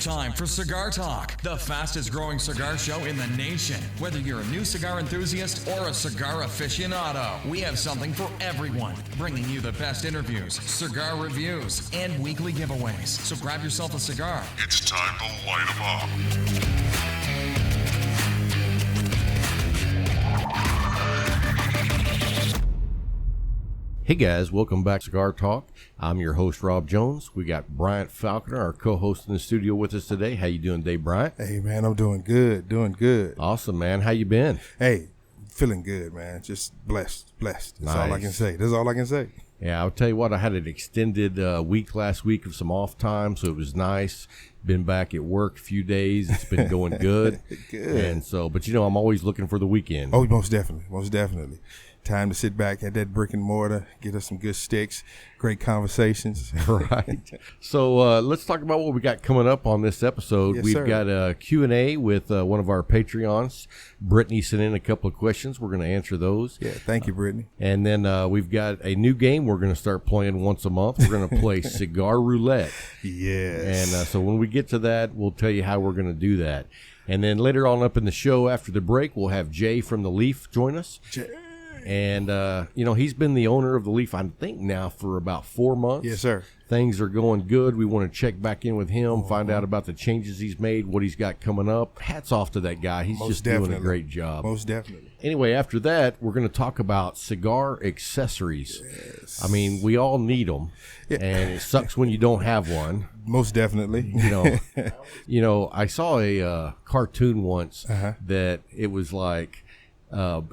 time for Cigar Talk, the fastest growing cigar show in the nation. Whether you're a new cigar enthusiast or a cigar aficionado, we have something for everyone, bringing you the best interviews, cigar reviews, and weekly giveaways. So grab yourself a cigar. It's time to light 'em up. Hey guys, welcome back to Cigar Talk. I'm your host, Rob Jones. We got Bryant Falconer, our co-host in the studio with us today. How you doing today, Bryant? Hey man, I'm doing good. Awesome, man. How you been? Hey, feeling good, man. Just blessed. That's Nice. all I can say. That's all I can say. Yeah, I'll tell you what, I had an extended week last week of some off time, so it was nice. Been back at work a few days. It's been going good. Good. And so, but you know, I'm always looking for the weekend. Oh, most definitely. Time to sit back at that brick and mortar, get us some good sticks, great conversations. Right. So let's talk about what we got coming up on this episode. Yes, We've sir. got a Q&A with one of our Patreons. Brittany sent in a couple of questions. We're going to answer those. Yeah, thank you, Brittany. And then we've got a new game we're going to start playing once a month. We're going to play Cigar Roulette. Yes. And so when we get to that, we'll tell you how we're going to do that. And then later on up in the show after the break, we'll have Jay from The Leaf join us. And, you know, he's been the owner of The Leaf, I think, now for about 4 months. Yes, sir. Things are going good. We want to check back in with him, find out about the changes he's made, what he's got coming up. Hats off to that guy. He's Most just doing a definitely. great job. Most definitely. Anyway, after that, we're going to talk about cigar accessories. Yes. I mean, we all need them, and it sucks when you don't have one. Most definitely. You know, I saw a cartoon once Uh-huh. that it was like,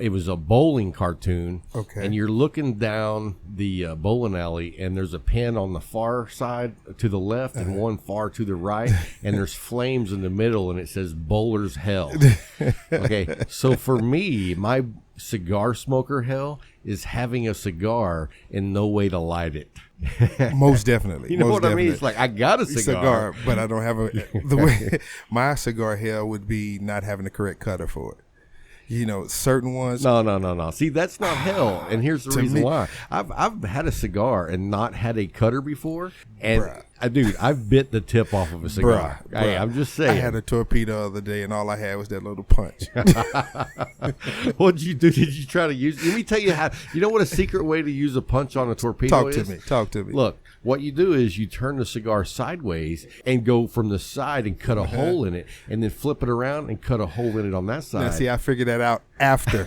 it was a bowling cartoon. Okay. And you're looking down the bowling alley, and there's a pin on the far side to the left and one far to the right, and there's flames in the middle, and it says Bowler's Hell. Okay, so for me, my cigar smoker hell is having a cigar and no way to light it. Most definitely. You know Most what I mean? definitely. It's like, I got a cigar. But I don't have the way my cigar hell would be not having the correct cutter for it. You know, certain ones. No. See, that's not hell, and here's the To reason me- why. I've had a cigar and not had a cutter before, and Bruh. dude, I've bit the tip off of a cigar. Bruh. Hey, I'm just saying. I had a torpedo the other day, and all I had was that little punch. What did you do? Did you try to use? Let me tell you how. You know what a secret way to use a punch on a torpedo is? Talk to me. Look, what you do is you turn the cigar sideways and go from the side and cut a hole in it, and then flip it around and cut a hole in it on that side. Now, see, I figured that out after.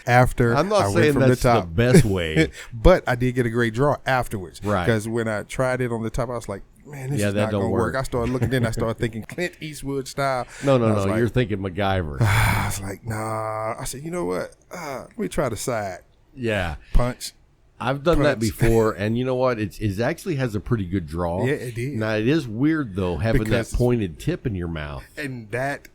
After I'm not I went saying from that's the the top. best way. But I did get a great draw afterwards. Right. Because when I tried it on the top, I was like, man, this Yeah, is that not don't going to work. work. I started looking, then I started thinking Clint Eastwood style. No, I was like, you're thinking MacGyver. I was like, nah. I said, you know what? Let me try the side Yeah. punch. I've done that Punch. before, and you know what? It actually has a pretty good draw. Yeah, it did. Now, it is weird, though, having Because- that pointed tip in your mouth. And that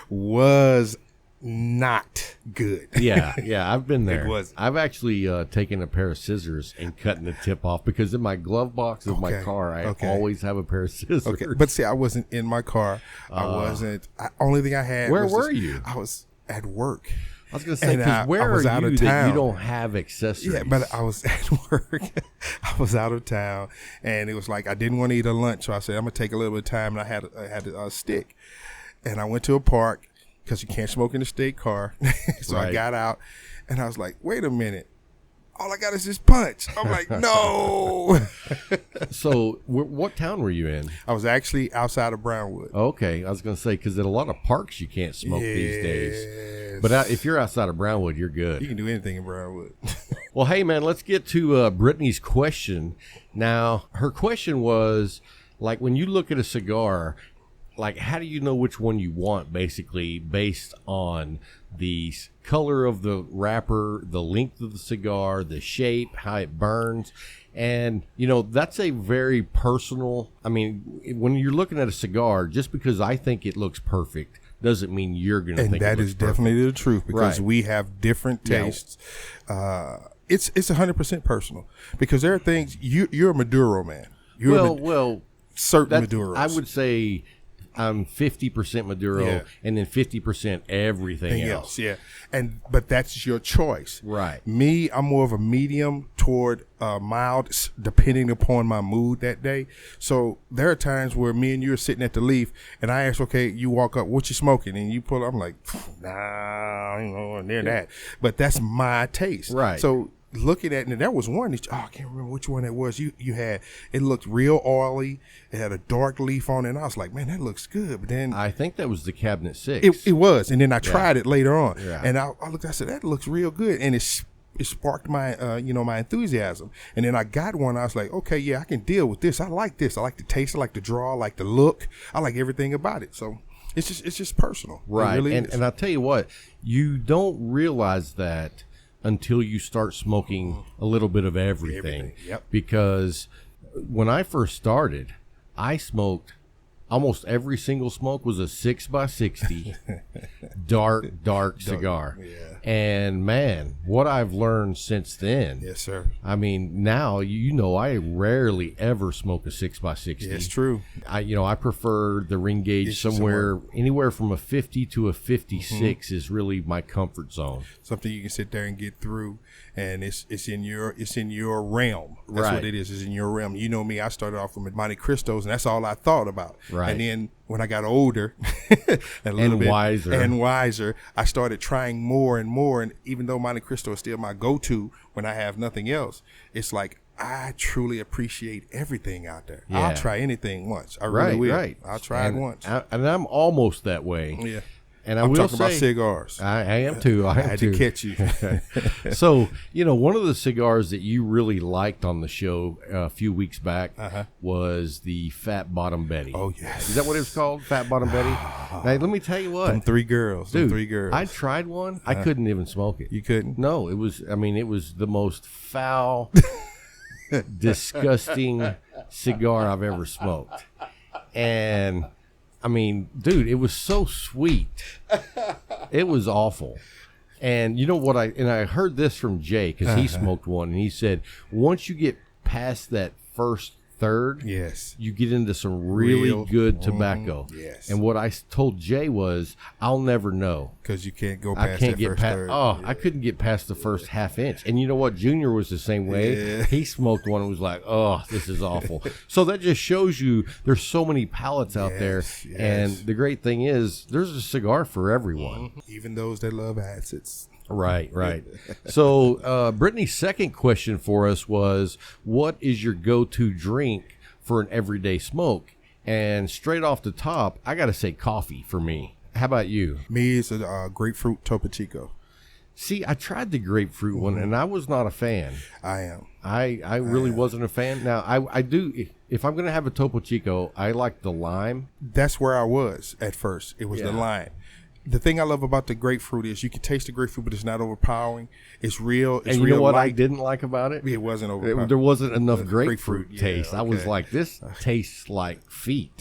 was not good. Yeah, I've been there. It was. I've actually taken a pair of scissors and cutting the tip off, because in my glove box of my Okay, car, I okay. always have a pair of scissors. Okay, but see, I wasn't in my car. Only thing I had. Where was were this- you? I was at work. I was going to say, And because where I was are out you of that you town. don't have accessories? Yeah, but I was at work. I was out of town, and it was like I didn't want to eat a lunch, so I said I'm gonna take a little bit of time, and I had a stick, and I went to a park because you can't smoke in the state car. So Right. I got out, and I was like, wait a minute. All I got is this punch. I'm like, no. So, what town were you in? I was actually outside of Brownwood. Okay, I was going to say, because in a lot of parks you can't smoke these days. Yes. But if you're outside of Brownwood, you're good. You can do anything in Brownwood. Well, hey, man, let's get to Brittany's question. Now, her question was, like, when you look at a cigar, like, how do you know which one you want, basically, based on the color of the wrapper, the length of the cigar, the shape, how it burns? And, you know, that's a very personal, I mean, when you're looking at a cigar, just because I think it looks perfect doesn't mean you're going to And think that it looks is definitely the truth, because Right. we have different Yeah. tastes. It's 100% personal, because there are things you're a Maduro man. You're well, certain that, Maduros. I would say I'm 50% Maduro, Yeah. and then 50% everything else. Yeah. But that's your choice. Right. Me, I'm more of a medium toward mild, depending upon my mood that day. So there are times where me and you are sitting at the Leaf, and I ask, okay, you walk up, what you smoking? And you pull up, I'm like, nah, you know, near that. But that's my taste. Right. So looking at, and there was one that, I can't remember which one it was. You had, it looked real oily. It had a dark leaf on it, and I was like, man, that looks good. But then I think that was the Cabinet 6. it was, and then I tried it later on, Yeah. and I looked. I said, that looks real good, and it sparked my my enthusiasm. And then I got one. I was like, okay, yeah, I can deal with this. I like this. I like the taste. I like the draw. I like the look. I like everything about it. So it's just personal, Right. It really is. And I'll tell you what, you don't realize that until you start smoking a little bit of everything. Yep. Because when I first started, I smoked almost every single smoke was a 6x60 dark cigar. Yeah. And man, what I've learned since then. Yes, sir. I mean, now I rarely ever smoke a 6x60. Yeah, it's true. I prefer the ring gauge It's just somewhere anywhere from a 50 to a 56 is really my comfort zone. Something you can sit there and get through, and it's in your realm. That's Right. what it is. It's in your realm. You know me. I started off with Monte Cristos, and that's all I thought about. Right. And then when I got older And wiser, I started trying more and more. And even though Monte Cristo is still my go-to when I have nothing else, it's like I truly appreciate everything out there. Yeah. I'll try anything once. I really will. I'll try it once. And I'm almost that way. Yeah. And I I'm will talking about say, cigars. I am too. I had to catch you. So, one of the cigars that you really liked on the show a few weeks back was the Fat Bottom Betty. Oh, yes. Is that what it was called? Fat Bottom Betty? Now, let me tell you what. Them three girls. Dude, Them three girls. I tried one. I couldn't even smoke it. You couldn't? No, it was the most foul, disgusting cigar I've ever smoked. And dude, it was so sweet. It was awful. And you know what I heard this from Jay, because he smoked one, and he said once you get past that first third, Yes. you get into some really Real, good tobacco. yes. And what I told Jay was, I'll never know. Because you can't go I past can't that get first past. third. Oh, I couldn't get past the first half inch. And you know what? Junior was the same way. Yeah. He smoked one and was like, "Oh, this is awful." So that just shows you there's so many palates out there. Yes. And the great thing is, there's a cigar for everyone. Even those that love acids. Right. So Brittany's second question for us was, what is your go-to drink for an everyday smoke? And straight off the top, I got to say coffee for me. How about you? Me, it's a grapefruit Topo Chico. See, I tried the grapefruit one, and I was not a fan. I am. I really wasn't a fan. Now, I do, if I'm going to have a Topo Chico, I like the lime. That's where I was at first. It was the Yeah. lime. The thing I love about the grapefruit is you can taste the grapefruit, but it's not overpowering. It's real. It's And you real know what I light. didn't like about it? It wasn't overpowering. There wasn't enough grapefruit grapefruit, taste. yeah, I was okay. like, this tastes like feet.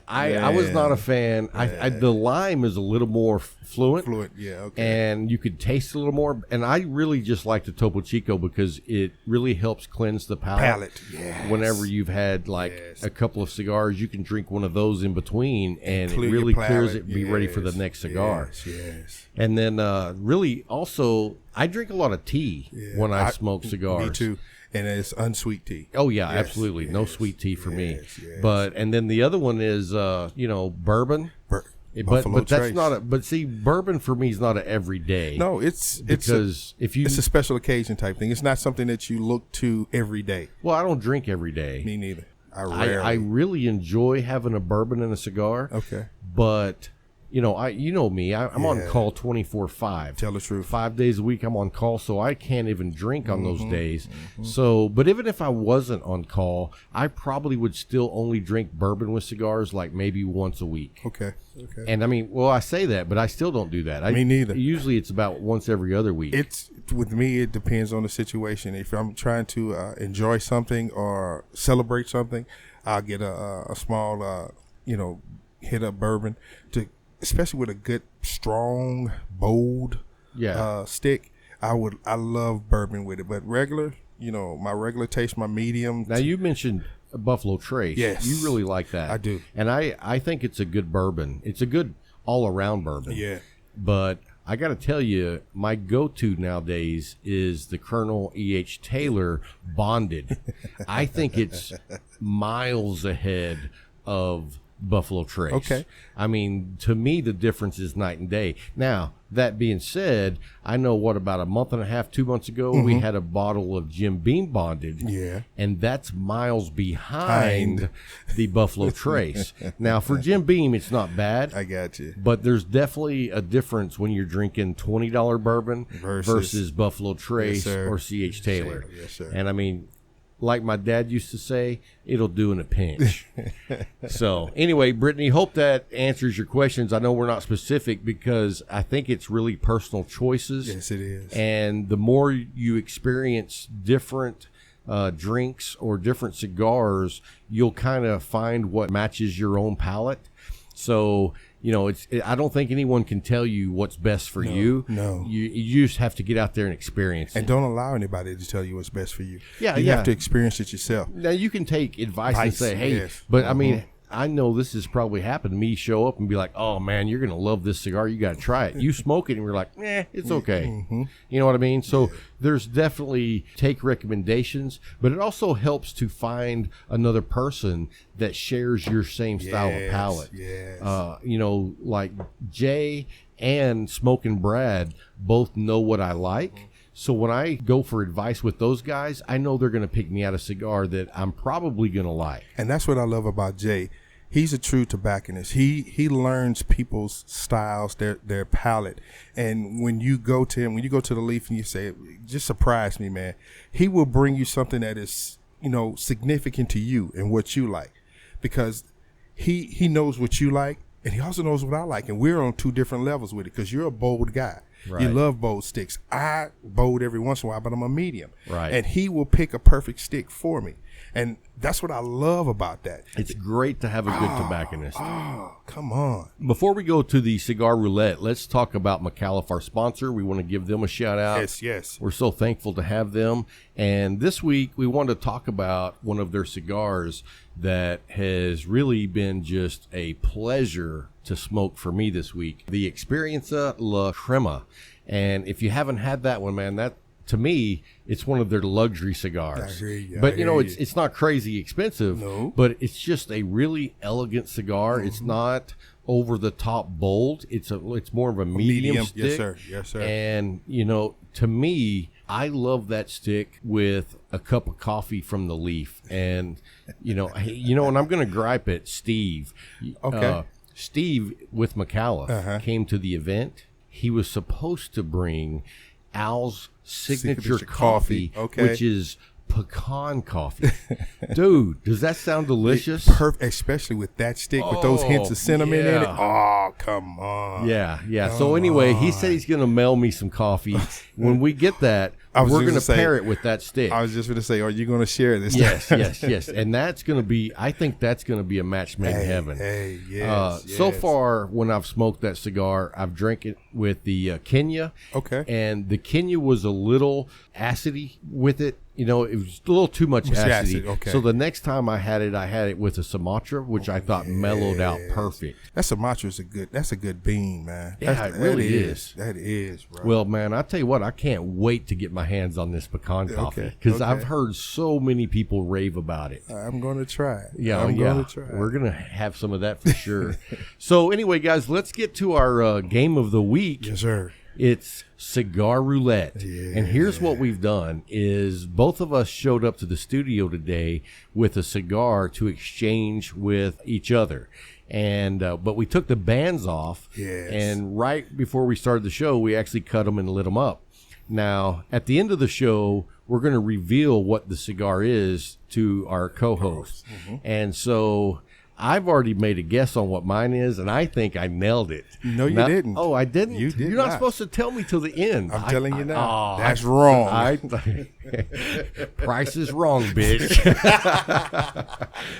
I was not a fan. The lime is a little more fluent. Yeah, okay. And you could taste a little more. And I really just like the Topo Chico because it really helps cleanse the palate. Yes. Whenever you've had a couple of cigars, you can drink one of those in between, and it Clear your really clears palate. it and be ready for the next cigar. Yes. And then really also, I drink a lot of tea when I smoke cigars. Me too. And it's unsweet tea. Oh yeah, Yes, absolutely. No yes, sweet tea for me. yes. But and then the other one is bourbon. But Buffalo that's Trace. not a. But see, bourbon for me is not an everyday. No, it's because if you it's a special occasion type thing. It's not something that you look to every day. well, I don't drink every day. Me neither. I I rarely. really enjoy having a bourbon and a cigar. Okay. But me. I'm on Yeah. call 24/5. Tell the truth. 5 days a week I'm on call, so I can't even drink on those days. Mm-hmm. So, but even if I wasn't on call, I probably would still only drink bourbon with cigars like maybe once a week. Okay. And I say that, but I still don't do that. Me neither. Usually it's about once every other week. It's with me. It depends on the situation. If I'm trying to enjoy something or celebrate something, I'll get a small, hit up bourbon especially with a good, strong, bold stick. I love bourbon with it, but regular, my regular taste, my medium. Now you mentioned Buffalo Trace. Yes. You really like that. I do. And I think it's a good bourbon. It's a good all-around bourbon. Yeah. But I got to tell you, my go-to nowadays is the Colonel E.H. Taylor Bonded. I think it's miles ahead of Buffalo Trace. Okay. I mean, to me, the difference is night and day. Now, that being said, I know about a month and a half, 2 months ago, we had a bottle of Jim Beam Bonded. Yeah. And that's miles behind the Buffalo Trace. Now, for Jim Beam, it's not bad. I got you. But there's definitely a difference when you're drinking $20 bourbon versus Buffalo Trace or C.H. Taylor. Yes, sir. And I mean, like my dad used to say, it'll do in a pinch. So anyway, Brittany, hope that answers your questions. I know we're not specific because I think it's really personal choices. Yes, it is. And the more you experience different drinks or different cigars, you'll kind of find what matches your own palate. So, you know, I don't think anyone can tell you what's best for you. No. You just have to get out there and experience And it. don't allow anybody to tell you what's best for you. Yeah, you yeah. have to experience it yourself. Now, you can take advice and say, hey, yes. but I mean, I know this has probably happened to me. Show up and be like, oh, man, you're going to love this cigar. You got to try it. You smoke it and you're like, it's okay. You know what I mean? So there's definitely take recommendations, but it also helps to find another person that shares your same style of palate. Yes. You know, like Jay and Smokin' Brad both know what I like. So when I go for advice with those guys, I know they're going to pick me out a cigar that I'm probably going to like. And that's what I love about Jay. He's a true tobacconist. He learns people's styles, their palate. And when you go to him, when you go to the Leaf and you say, just surprise me, man, he will bring you something that is, you know, significant to you and what you like. Because he knows what you like, and he also knows what I like. And we're on two different levels with it because you're a bold guy. Right. You love bold sticks. I bold every once in a while, but I'm a medium. Right. And he will pick a perfect stick for me. And that's what I love about that. It's great to have a good tobacconist. Oh, come on. Before we go to the Cigar Roulette, let's talk about Micallef, our sponsor. We want to give them a shout out. Yes. We're so thankful to have them. And this week, we want to talk about one of their cigars that has really been just a pleasure to smoke for me this week. The Experiencia La Crema. And if you haven't had that one, man, that to me, it's one of their luxury cigars. I hear you. But you know, it's not crazy expensive. No. But it's just a really elegant cigar. It's not over the top bold. It's more of a medium stick. Yes, sir. And you know, to me, I love that stick with a cup of coffee from the Leaf. And you know, and I'm going to gripe at Steve. Okay. Steve with Micallef came to the event. He was supposed to bring Al's signature coffee, which is pecan coffee. Dude, does that sound delicious? Perfect, especially with that stick with those hints of cinnamon in it. Oh, come on. Yeah. So anyway, he said he's going to mail me some coffee. When we get that, we're going to pair it with that stick. I was just going to say, are you going to share this? Yes. And that's going to be, I think that's going to be a match made in heaven. Yes. So far, when I've smoked that cigar, I've drank it with the Kenya. Okay. And the Kenya was a little acidy with it. You know, it was a little too much acidity. Okay. So the next time I had it with a Sumatra, which I thought mellowed out perfect. That Sumatra is a good bean, man. Yeah, it really is. That is, bro. Well, man, I tell you what, I can't wait to get my hands on this pecan coffee because I've heard so many people rave about it. I'm going to try it. I'm going to try it. We're going to have some of that for sure. So anyway, guys, let's get to our game of the week. Yes, sir. It's Cigar Roulette. Yeah. And here's what we've done is both of us showed up to the studio today with a cigar to exchange with each other. And but we took the bands off. Yes. And right before we started the show, we actually cut them and lit them up. Now, at the end of the show, we're going to reveal what the cigar is to our co-host. And so I've already made a guess on what mine is, and I think I nailed it. No, you didn't. Oh, I didn't? You did You're not not. supposed to tell me till the end. I'm telling you now. Oh, That's wrong. Price is wrong, bitch.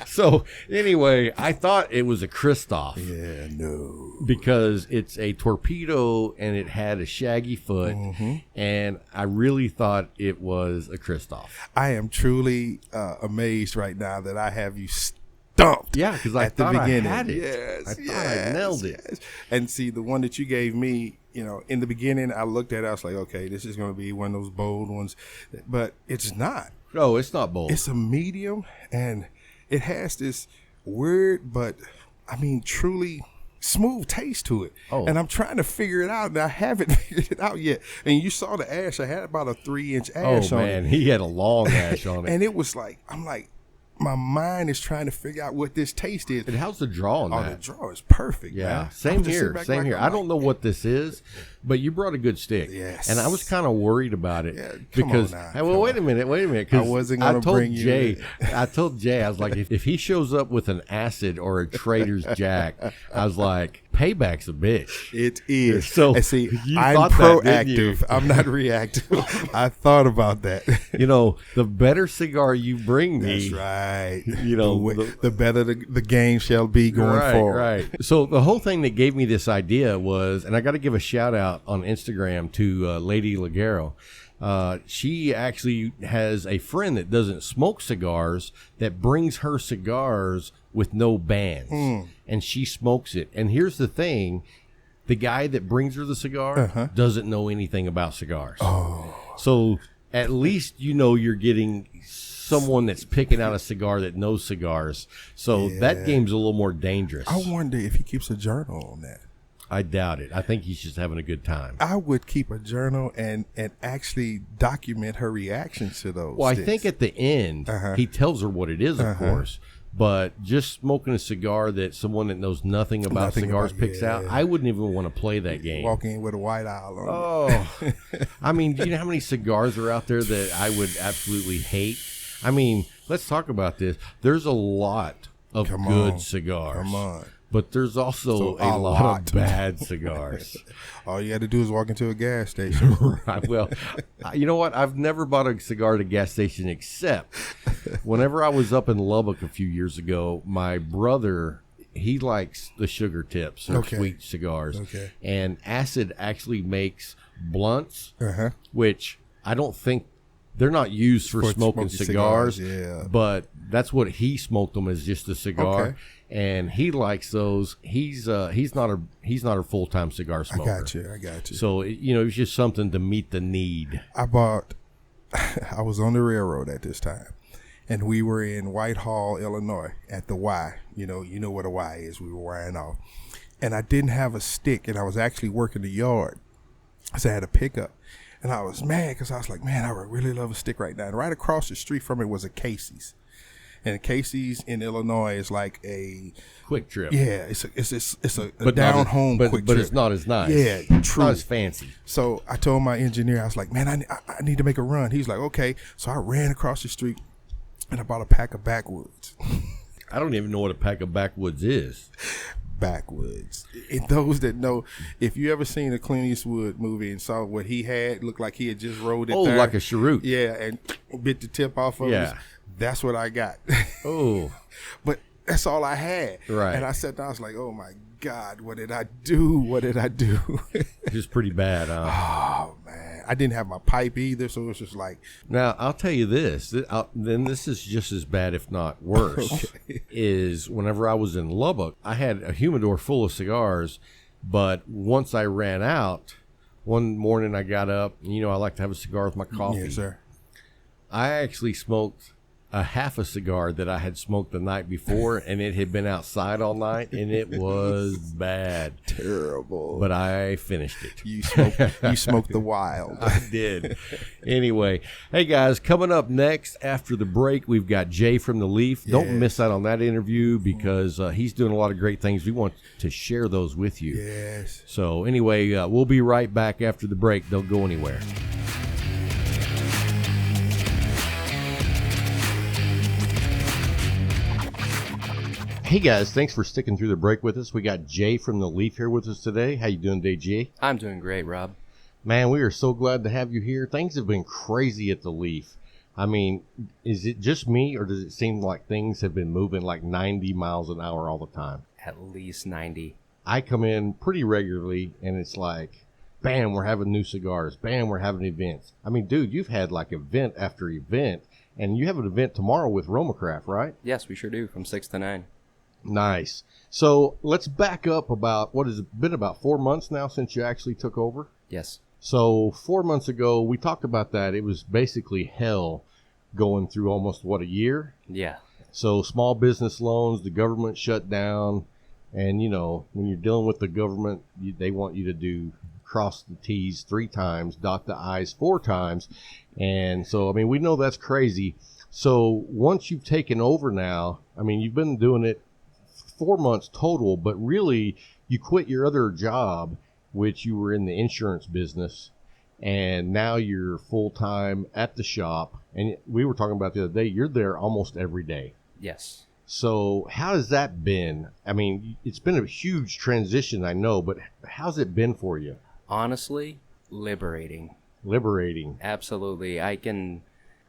So, anyway, I thought it was a Christoph. Yeah, no. because it's a torpedo and it had a shaggy foot, and I really thought it was a Christoph. I am truly amazed right now that I have you stumped. Yeah, because I thought I had it. Yes, I thought I nailed it. Yes. And see, the one that you gave me, in the beginning, I looked at it, I was like, okay, this is going to be one of those bold ones, but it's not. Oh, it's not bold. It's a medium, and it has this weird, but I mean, truly smooth taste to it. Oh. And I'm trying to figure it out, and I haven't figured it out yet. And you saw the ash. I had about a 3-inch ash on it. Oh, man, he had a long ash on it. And it was like, I'm like, my mind is trying to figure out what this taste is. And how's the draw on Oh, that? the draw is perfect, Yeah, man. same here. Same here. I don't know what this is, but you brought a good stick. Yes. And I was kind of worried about it come because, on now, hey, well, wait a minute. I wasn't going to bring you. I told Jay, I was like, if he shows up with an acid or a Trader's Jack, I was like, payback's a bitch. It is. So and see, you I'm thought that, didn't you? proactive. I'm not reactive. I thought about that. The better cigar you bring me. That's right. The better the game shall be going forward. Right. So the whole thing that gave me this idea was, and I got to give a shout out on Instagram to Lady Ligero. She actually has a friend that doesn't smoke cigars that brings her cigars with no bands, and she smokes it. And here's the thing. The guy that brings her the cigar doesn't know anything about cigars. Oh. So at least you're getting someone that's picking out a cigar that knows cigars. So that game's a little more dangerous. I wonder if he keeps a journal on that. I doubt it. I think he's just having a good time. I would keep a journal and actually document her reactions to those. Well, sticks. I think at the end, he tells her what it is, of course. But just smoking a cigar that someone that knows nothing about cigars picks out, I wouldn't even want to play that game. Walk in with a white owl on. Oh, I mean, do you know how many cigars are out there that I would absolutely hate? I mean, let's talk about this. There's a lot of good cigars. Come on. But there's also a lot of bad cigars. All you got to do is walk into a gas station. Right. Well, you know what? I've never bought a cigar at a gas station except whenever I was up in Lubbock a few years ago, my brother, he likes the sugar tips or sweet cigars. Okay. And Acid actually makes blunts, which I don't think they're not used for smoking cigars, but that's what he smoked them as, just a cigar. Okay. And he likes those. He's not a full-time cigar smoker. I got you. So it was just something to meet the need. I was on the railroad at this time, and we were in Whitehall, Illinois, at the Y. You know what a Y is. We were wiring off, and I didn't have a stick, and I was actually working the yard, so I had a pickup, and I was mad because I was like, man, I would really love a stick right now. And right across the street from it was a Casey's. And Casey's in Illinois is like a quick trip. Yeah, it's a down home quick trip. But it's not as nice. Yeah, true. Not as fancy. So I told my engineer, I was like, man, I need to make a run. He's like, okay. So I ran across the street and I bought a pack of backwoods. I don't even know what a pack of backwoods is. Backwoods. And those that know, if you ever seen a Clint Eastwood movie and saw what he had, looked like he had just rolled it there. Like a cheroot. Yeah, and bit the tip off of it. That's what I got. Oh. But that's all I had. Right. And I sat down, I was like, oh my God, what did I do? What did I do? Just pretty bad, huh? Oh, man. I didn't have my pipe either, so it was just like. Now, I'll tell you this. Then this is just as bad, if not worse, is whenever I was in Lubbock, I had a humidor full of cigars, but once I ran out, one morning I got up, and, I like to have a cigar with my coffee. Yes, sir. I actually smoked a half a cigar that I had smoked the night before, and it had been outside all night, and it was bad. Terrible. But I finished it. You smoked the wild. I did. Anyway, hey guys, coming up next after the break, we've got Jay from The Leaf. Yes. Don't miss out on that interview because he's doing a lot of great things. We want to share those with you. Yes. So anyway, we'll be right back after the break. Don't go anywhere. Hey guys, thanks for sticking through the break with us. We got Jay from The Leaf here with us today. How you doing today, Jay? I'm doing great, Rob. Man, we are so glad to have you here. Things have been crazy at The Leaf. I mean, is it just me, or does it seem like things have been moving like 90 miles an hour all the time? At least 90. I come in pretty regularly, and it's like, bam, we're having new cigars. Bam, we're having events. I mean, dude, you've had like event after event, and you have an event tomorrow with Romacraft, right? Yes, we sure do, from 6 to 9. Nice. So let's back up about, what has it been, about 4 months now since you actually took over? Yes. So 4 months ago, we talked about that. It was basically hell going through almost, what, a year? Yeah. So small business loans, the government shut down. And, you know, when you're dealing with the government, they want you to do cross the T's 3 times, dot the I's 4 times. And so, I mean, we know that's crazy. So once you've taken over now, I mean, you've been doing it 4 months total, but really you quit your other job, which you were in the insurance business, and now you're full-time at the shop. And we were talking about the other day, you're there almost every day. Yes. So how has that been? I mean, it's been a huge transition, I know, but how's it been for you? Honestly, liberating. Liberating. Absolutely.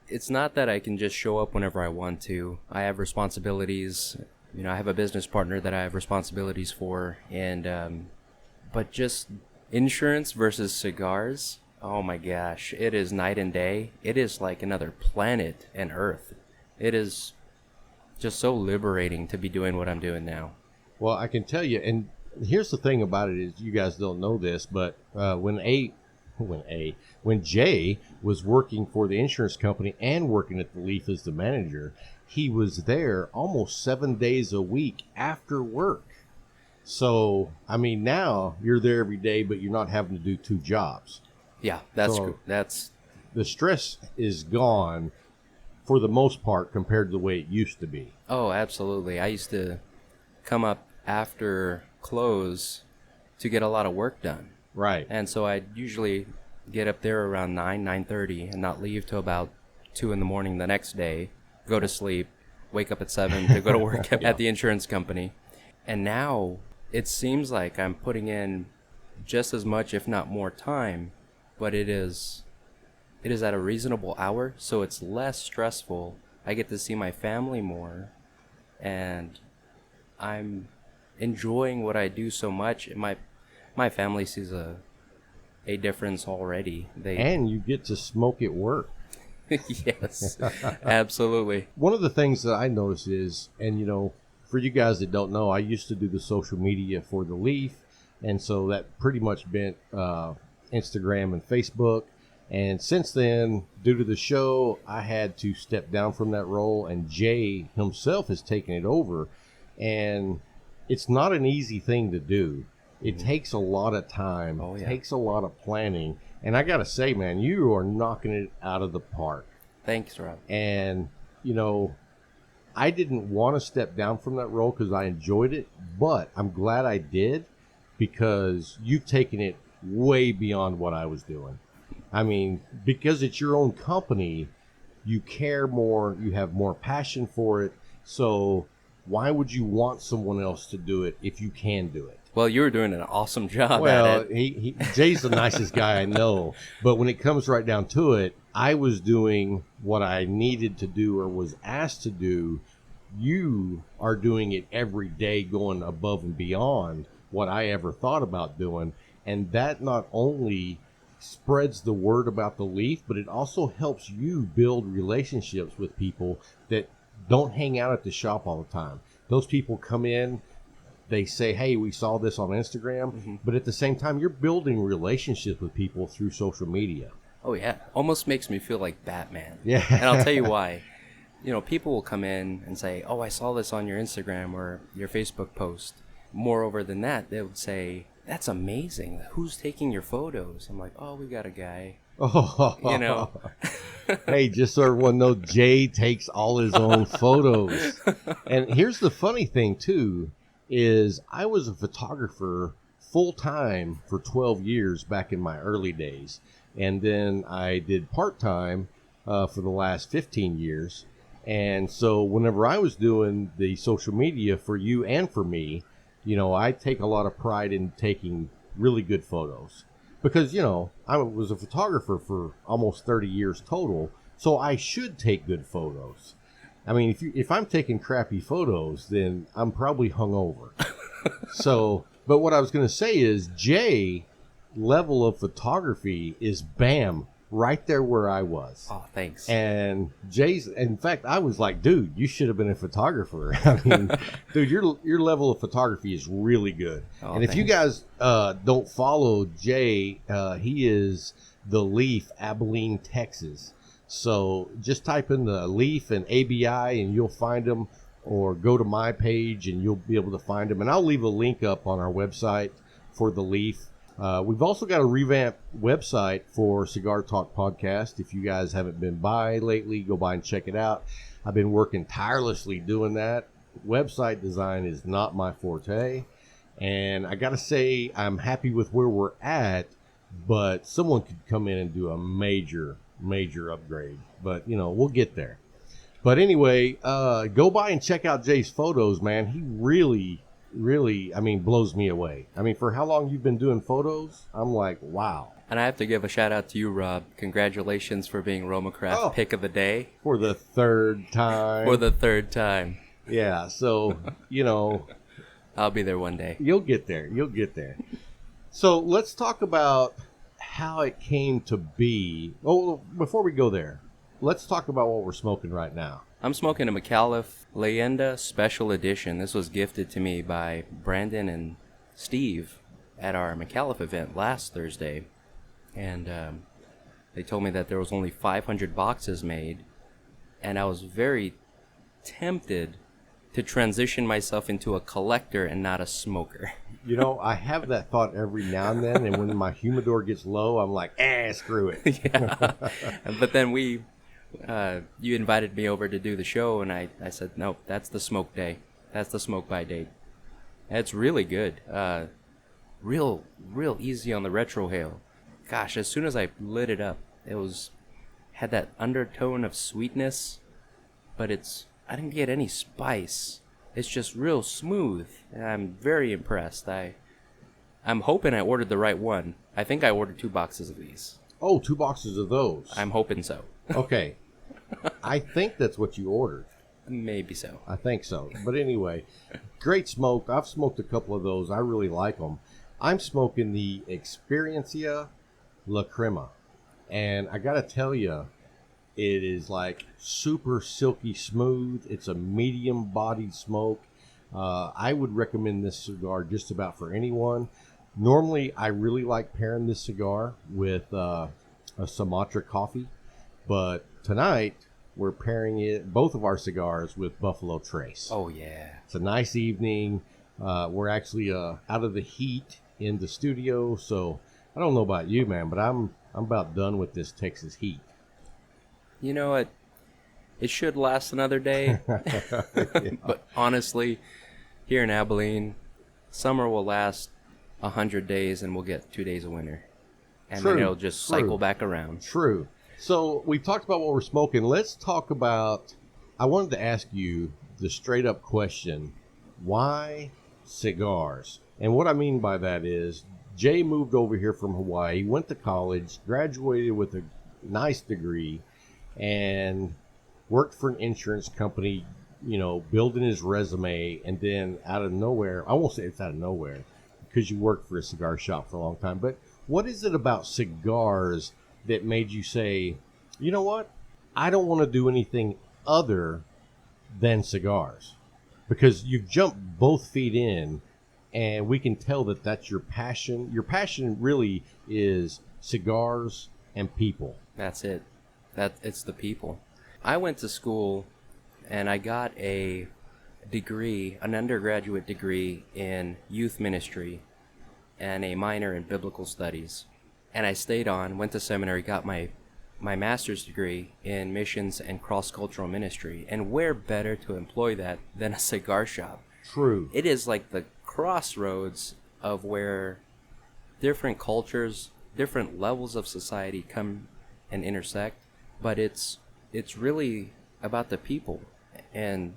It's not that I can just show up whenever I want to. I have responsibilities. You know, I have a business partner that I have responsibilities for. And, but just insurance versus cigars, oh my gosh, it is night and day. It is like another planet and Earth. It is just so liberating to be doing what I'm doing now. Well, I can tell you, and here's the thing about it is, you guys don't know this, but when Jay was working for the insurance company and working at the Leaf as the manager, he was there almost 7 days a week after work. So, I mean, now you're there every day, but you're not having to do 2 jobs. Yeah, that's So, true. That's the stress is gone for the most part compared to the way it used to be. Oh, absolutely. I used to come up after close to get a lot of work done. Right. And so I'd usually get up there around 9:30 and not leave till about 2 in the morning the next day, go to sleep, wake up at 7 to go to work at the insurance company. And now it seems like I'm putting in just as much, if not more time, but it is at a reasonable hour, so it's less stressful. I get to see my family more, and I'm enjoying what I do so much. My family sees a difference already. And you get to smoke at work. Yes, absolutely. One of the things that I notice is, and you know, for you guys that don't know, I used to do the social media for the Leaf, and so that pretty much meant Instagram and Facebook. And since then, due to the show, I had to step down from that role, and Jay himself has taken it over. And it's not an easy thing to do. It takes a lot of time. Oh, yeah. It takes a lot of planning. And I got to say, man, you are knocking it out of the park. Thanks, Rob. And, you know, I didn't want to step down from that role because I enjoyed it, but I'm glad I did, because you've taken it way beyond what I was doing. I mean, because it's your own company, you care more, you have more passion for it. So why would you want someone else to do it if you can do it? Well, you were doing an awesome job Well, at it. Jay's the nicest guy I know. But when it comes right down to it, I was doing what I needed to do or was asked to do. You are doing it every day, going above and beyond what I ever thought about doing. And that not only spreads the word about the Leaf, but it also helps you build relationships with people that don't hang out at the shop all the time. Those people come in, they say, hey, we saw this on Instagram, but at the same time, you're building relationships with people through social media. Oh, yeah. Almost makes me feel like Batman. Yeah. And I'll tell you why. You know, people will come in and say, oh, I saw this on your Instagram or your Facebook post. Moreover than that, they would say, that's amazing. Who's taking your photos? I'm like, oh, we got a guy. Oh, You know? Hey, just so everyone knows, Jay takes all his own photos. And here's the funny thing, too, is I was a photographer full-time for 12 years back in my early days. And then I did part-time for the last 15 years. And so whenever I was doing the social media for you and for me, you know, I take a lot of pride in taking really good photos. Because, you know, I was a photographer for almost 30 years total, so I should take good photos. I mean, if I'm taking crappy photos, then I'm probably hungover. So But what I was going to say is Jay level of photography is bam right there where I was. Oh, thanks. And Jay's, in fact, I was like, dude, you should have been a photographer. I mean, dude, your level of photography is really good. Oh, and if you guys don't follow Jay, he is the Leaf, Abilene, Texas. So just type in the Leaf and ABI and you'll find him, or go to my page and you'll be able to find him. And I'll leave a link up on our website for the Leaf. We've also got a revamped website for Cigar Talk Podcast. If you guys haven't been by lately, go by and check it out. I've been working tirelessly doing that. Website design is not my forte. And I got to say, I'm happy with where we're at, but someone could come in and do a major upgrade. But, you know, we'll get there. But anyway, go by and check out Jay's photos, man. He really, I mean, blows me away. I mean, for how long you've been doing photos, I'm like, wow. And I have to give a shout out to you, Rob. Congratulations for being RomaCraft Pick of the Day. For the third time. Yeah, so, you know. I'll be there one day. You'll get there. So let's talk about how it came to be. Oh, before we go there, let's talk about what we're smoking right now. I'm smoking a Micallef Leyenda Special Edition. This was gifted to me by Brandon and Steve at our Micallef event last Thursday. And they told me that there was only 500 boxes made. And I was very tempted to transition myself into a collector and not a smoker. You know, I have that thought every now and then. And when my humidor gets low, I'm like, screw it. Yeah. But then you invited me over to do the show, and I said, nope, that's the smoke day. That's the smoke by date. It's really good. Real easy on the retrohale. Gosh, as soon as I lit it up, had that undertone of sweetness, but I didn't get any spice. It's just real smooth. And I'm very impressed. I'm hoping I ordered the right one. I think I ordered 2 boxes of these. Oh, 2 boxes of those. I'm hoping so. Okay. I think that's what you ordered. Maybe so. I think so. But anyway, great smoke. I've smoked a couple of those. I really like them. I'm smoking the Experiencia La Crema. And I got to tell you, it is like super silky smooth. It's a medium-bodied smoke. I would recommend this cigar just about for anyone. Normally, I really like pairing this cigar with a Sumatra coffee. But tonight, we're pairing both of our cigars with Buffalo Trace. Oh, yeah. It's a nice evening. We're actually out of the heat in the studio. So I don't know about you, man, but I'm about done with this Texas heat. You know what? It should last another day. But honestly, here in Abilene, summer will last 100 days and we'll get 2 days of winter. And then it'll just cycle back around. True. So we've talked about what we're smoking. Let's talk about, I wanted to ask you the straight up question, why cigars? And what I mean by that is Jay moved over here from Hawaii, went to college, graduated with a nice degree, and worked for an insurance company, you know, building his resume. And then out of nowhere, I won't say it's out of nowhere because you worked for a cigar shop for a long time, but what is it about cigars that made you say, you know what, I don't want to do anything other than cigars? Because you've jumped both feet in, and we can tell that that's your passion. Your passion really is cigars and people. That's it. It's the people. I went to school and I got a degree, an undergraduate degree in youth ministry and a minor in biblical studies. And I stayed on, went to seminary, got my master's degree in missions and cross-cultural ministry. And where better to employ that than a cigar shop? True. It is like the crossroads of where different cultures, different levels of society come and intersect. But it's really about the people. And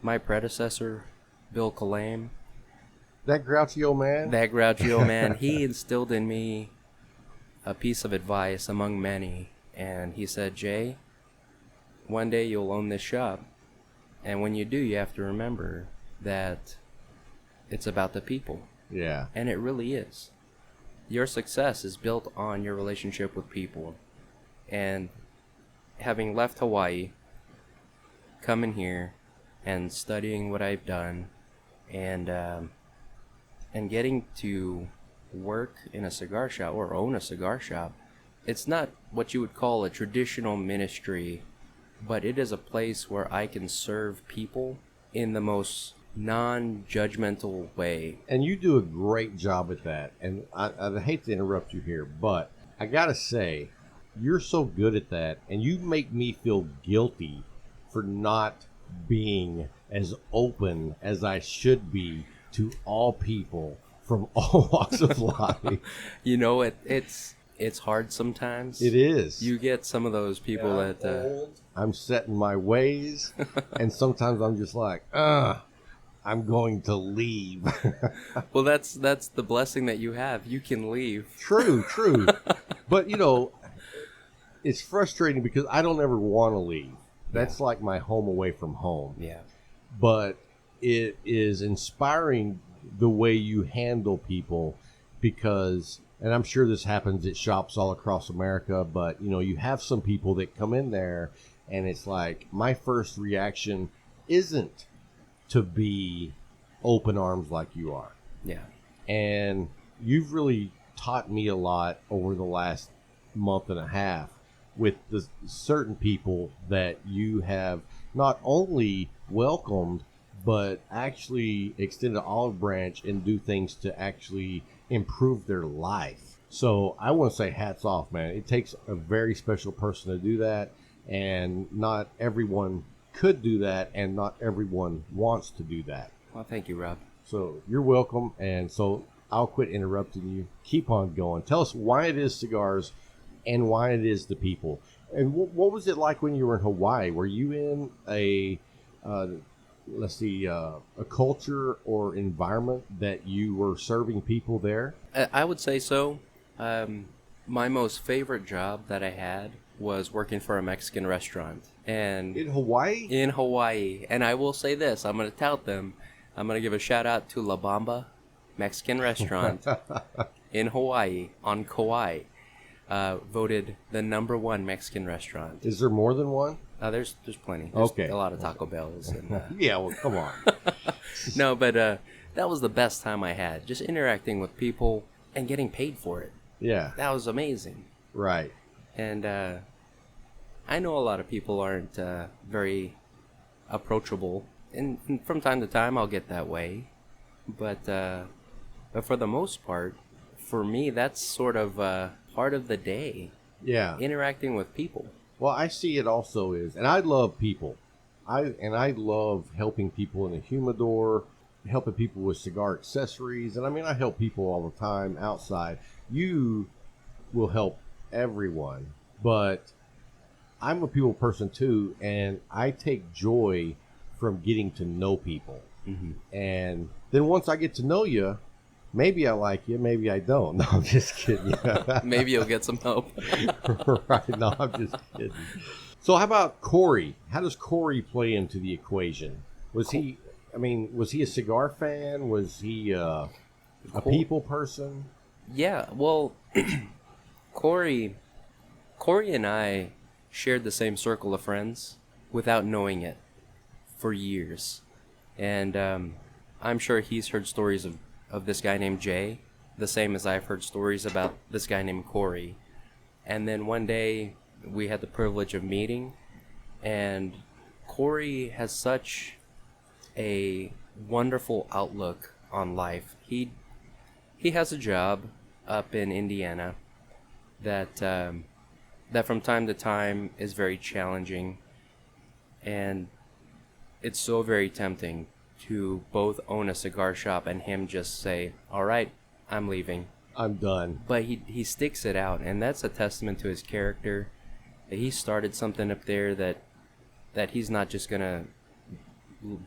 my predecessor, Bill Kalame, That grouchy old man, he instilled in me a piece of advice among many, and he said, Jay, one day you'll own this shop, and when you do, you have to remember that it's about the people. Yeah. And it really is. Your success is built on your relationship with people. And having left Hawaii, coming here and studying what I've done, and getting to work in a cigar shop or own a cigar shop, it's not what you would call a traditional ministry, but it is a place where I can serve people in the most non-judgmental way. And you do a great job at that. And I hate to interrupt you here, but I gotta say, you're so good at that, and you make me feel guilty for not being as open as I should be to all people from all walks of life. You know, it's hard sometimes. It is. You get some of those people that I'm set in my ways, and sometimes I'm just like, I'm going to leave. well, that's the blessing that you have. You can leave. True. But, you know, it's frustrating because I don't ever want to leave. That's like my home away from home. Yeah. But it is inspiring the way you handle people because, and I'm sure this happens at shops all across America, but, you know, you have some people that come in there and it's like, my first reaction isn't to be open arms like you are. Yeah. And you've really taught me a lot over the last month and a half with the certain people that you have not only welcomed, but actually extend an olive branch and do things to actually improve their life. So I want to say hats off, man. It takes a very special person to do that, and not everyone could do that, and not everyone wants to do that. Well, thank you, Rob. So you're welcome, and so I'll quit interrupting you. Keep on going. Tell us why it is cigars and why it is the people. And what was it like when you were in Hawaii? Were you in a culture or environment that you were serving people there? I would say so. My most favorite job that I had was working for a Mexican restaurant. And In Hawaii? in Hawaii. And I will say this, I'm going to tout them. I'm going to give a shout out to La Bamba Mexican restaurant in Hawaii on Kauai. Voted the #1 Mexican restaurant. Is there more than one? There's plenty. There's Okay. a lot of Taco Bells. And, Yeah, well, come on. no, but that was the best time I had. Just interacting with people and getting paid for it. Yeah, That was amazing. right. And I know a lot of people aren't very approachable. And from time to time, I'll get that way. But for the most part, for me, that's sort of part of the day, Yeah. interacting with people. Well, I see it also is, and I love people. I love helping people in the humidor, helping people with cigar accessories, and I mean I help people all the time outside. You will help everyone, but I'm a people person too, and I take joy from getting to know people. Mm-hmm. And then once I get to know you, maybe I like you, maybe I don't. No, I'm just kidding. Maybe you'll get some help. Right, no, I'm just kidding. So how about Corey? How does Corey play into the equation? Was he a cigar fan? Was he a people person? Yeah, well, Corey and I shared the same circle of friends without knowing it for years. And I'm sure he's heard stories of this guy named Jay, the same as I've heard stories about this guy named Corey. And then one day we had the privilege of meeting, and Corey has such a wonderful outlook on life. He has a job up in Indiana that from time to time is very challenging, and it's so very tempting to both own a cigar shop and him just say, all right, I'm leaving. I'm done. But he sticks it out, and that's a testament to his character, that he started something up there that he's not just gonna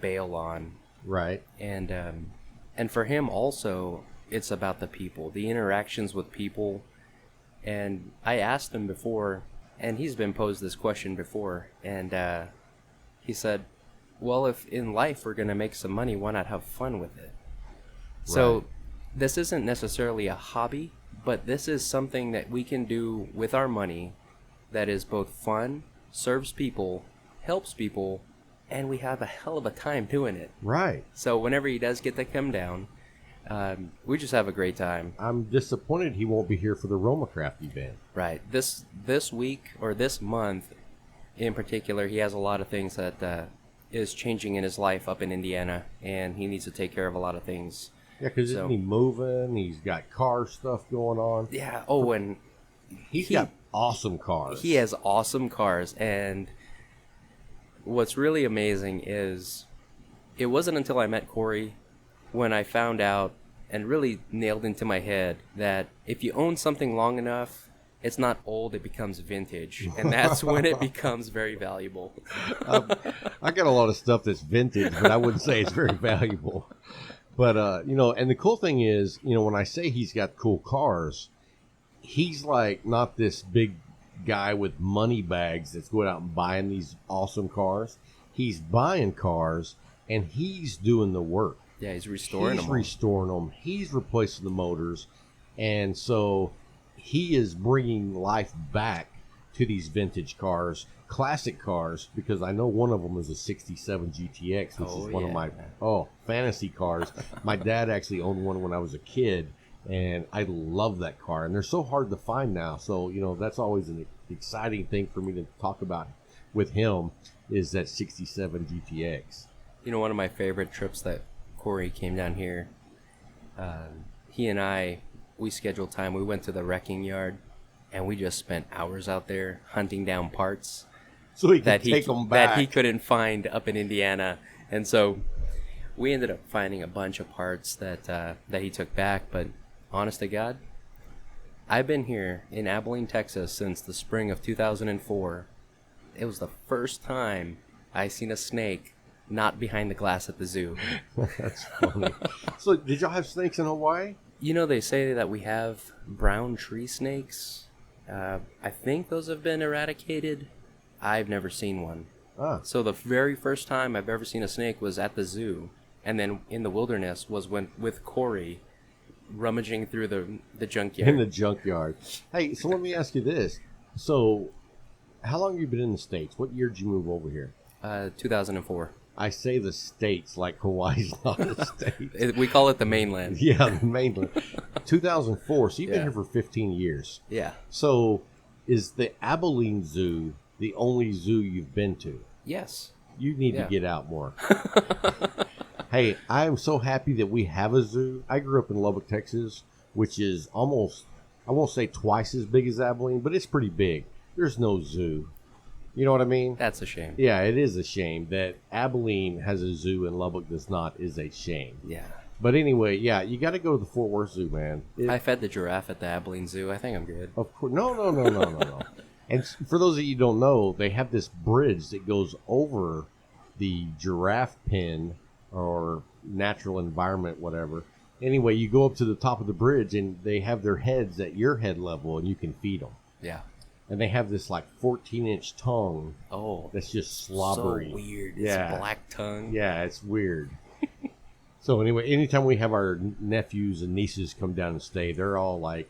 bail on. Right. And for him also, it's about the people, the interactions with people. And I asked him before, and he's been posed this question before, and he said, well, if in life we're going to make some money, why not have fun with it? So this isn't necessarily a hobby, but this is something that we can do with our money that is both fun, serves people, helps people, and we have a hell of a time doing it. Right. So whenever he does get to come down, we just have a great time. I'm disappointed he won't be here for the RomaCraft event. Right. This week, or this month in particular, he has a lot of things that is changing in his life up in Indiana, and he needs to take care of a lot of things. Yeah, because isn't he moving? He's got car stuff going on. Yeah. Oh, and He's got awesome cars. He has awesome cars, and what's really amazing is it wasn't until I met Corey when I found out and really nailed into my head that if you own something long enough, it's not old, it becomes vintage. And that's when it becomes very valuable. I got a lot of stuff that's vintage, but I wouldn't say it's very valuable. But, you know, and the cool thing is, you know, when I say he's got cool cars, he's like not this big guy with money bags that's going out and buying these awesome cars. He's buying cars, and he's doing the work. Yeah, he's restoring them. He's restoring them. He's replacing the motors. And so he is bringing life back to these vintage cars, classic cars, because I know one of them is a 67 GTX, which is one of my fantasy cars. My dad actually owned one when I was a kid, and I love that car. And they're so hard to find now. So, you know, that's always an exciting thing for me to talk about with him is that 67 GTX. You know, one of my favorite trips that Corey came down here, he and I, we scheduled time. We went to the wrecking yard, and we just spent hours out there hunting down parts so he could take them back. That he couldn't find up in Indiana. And so we ended up finding a bunch of parts that he took back. But honest to God, I've been here in Abilene, Texas since the spring of 2004. It was the first time I seen a snake not behind the glass at the zoo. That's funny. So did y'all have snakes in Hawaii? You know, they say that we have brown tree snakes. I think those have been eradicated. I've never seen one. So the very first time I've ever seen a snake was at the zoo. And then in the wilderness was with Corey rummaging through the junkyard. In the junkyard. Hey, so let me ask you this. So how long have you been in the States? What year did you move over here? 2004. I say the States like Hawaii's not a state. We call it the mainland. Yeah, the mainland. 2004. So you've been here for 15 years. Yeah. So is the Abilene Zoo the only zoo you've been to? Yes. You need to get out more. Hey, I am so happy that we have a zoo. I grew up in Lubbock, Texas, which is almost, I won't say twice as big as Abilene, but it's pretty big. There's no zoo. You know what I mean? That's a shame. Yeah, it is a shame that Abilene has a zoo and Lubbock does not. Is a shame. Yeah. But anyway, yeah, you got to go to the Fort Worth Zoo, man. I fed the giraffe at the Abilene Zoo. I think I'm good. Of course, no. And for those of you who don't know, they have this bridge that goes over the giraffe pen or natural environment, whatever. Anyway, you go up to the top of the bridge, and they have their heads at your head level, and you can feed them. Yeah. And they have this like 14-inch tongue. Oh, that's just slobbery. So weird. Yeah. It's black tongue. Yeah, it's weird. So anyway, anytime we have our nephews and nieces come down and stay, they're all like,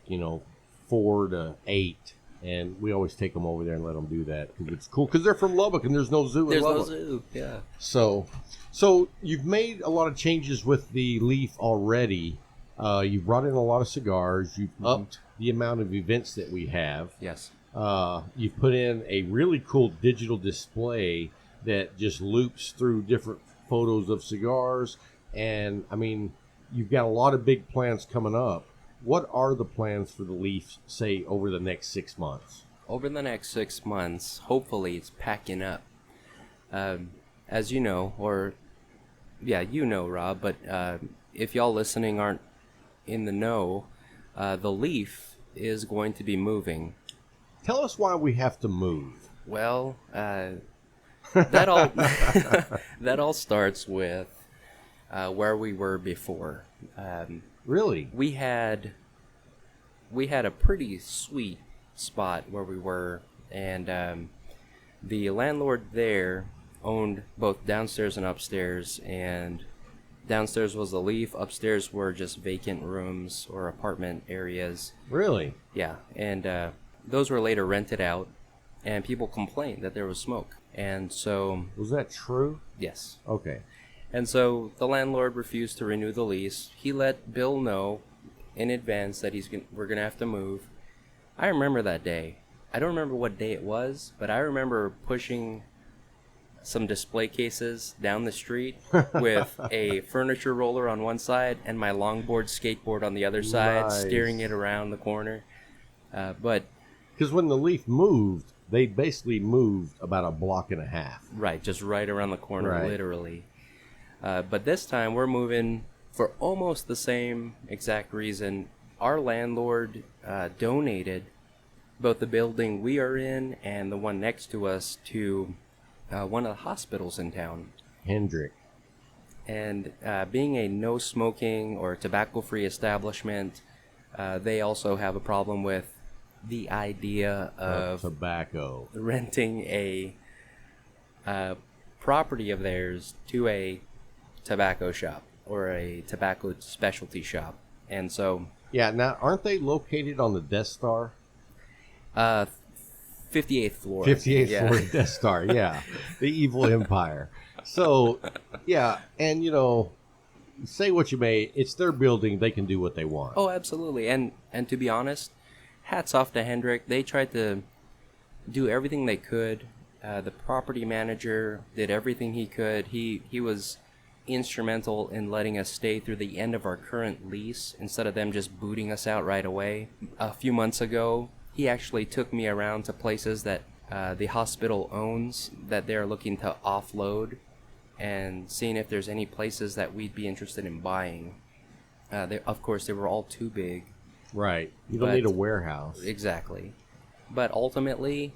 4 to 8. And we always take them over there and let them do that because it's cool. Because they're from Lubbock and there's no zoo in Lubbock. There's no zoo, yeah. So you've made a lot of changes with the Leaf already. You've brought in a lot of cigars. You've upped the amount of events that we have. Yes. You've put in a really cool digital display that just loops through different photos of cigars. And, I mean, you've got a lot of big plans coming up. What are the plans for the Leaf, say, over the next 6 months? Over the next 6 months, hopefully it's packing up. As you know, Rob, but if y'all listening aren't in the know, the Leaf is going to be moving. Tell us why we have to move. Well, that all starts with where we were before. Really? We had a pretty sweet spot where we were, and the landlord there owned both downstairs and upstairs, and Downstairs was the Leaf. Upstairs were just vacant rooms or apartment areas. Really? Yeah, and those were later rented out, and people complained that there was smoke. And so... Was that true? Yes. Okay. And so the landlord refused to renew the lease. He let Bill know in advance that we're going to have to move. I remember that day. I don't remember what day it was, but I remember pushing some display cases down the street with a furniture roller on one side and my longboard skateboard on the other side, Nice. steering it around the corner. But Because when the Leaf moved, they basically moved about a block and a half. right, just right around the corner, Right. literally. But this time we're moving for almost the same exact reason. Our landlord donated both the building we are in and the one next to us to one of the hospitals in town. Hendrick. And being a no smoking or tobacco free establishment, they also have a problem with the idea of Tobacco. renting a property of theirs to a tobacco shop or a tobacco specialty shop. And so Yeah, now, aren't they located on the Death Star? 58th floor. 58th Yeah. floor Death Star, yeah. The evil empire. So, yeah, and, say what you may, it's their building. They can do what they want. Oh, absolutely. And to be honest, hats off to Hendrick. They tried to do everything they could. The property manager did everything he could. He was instrumental in letting us stay through the end of our current lease instead of them just booting us out right away. A few months ago, he actually took me around to places that the hospital owns that they're looking to offload and seeing if there's any places that we'd be interested in buying. Of course, they were all too big. Right. You don't But- need a warehouse. Exactly. But ultimately,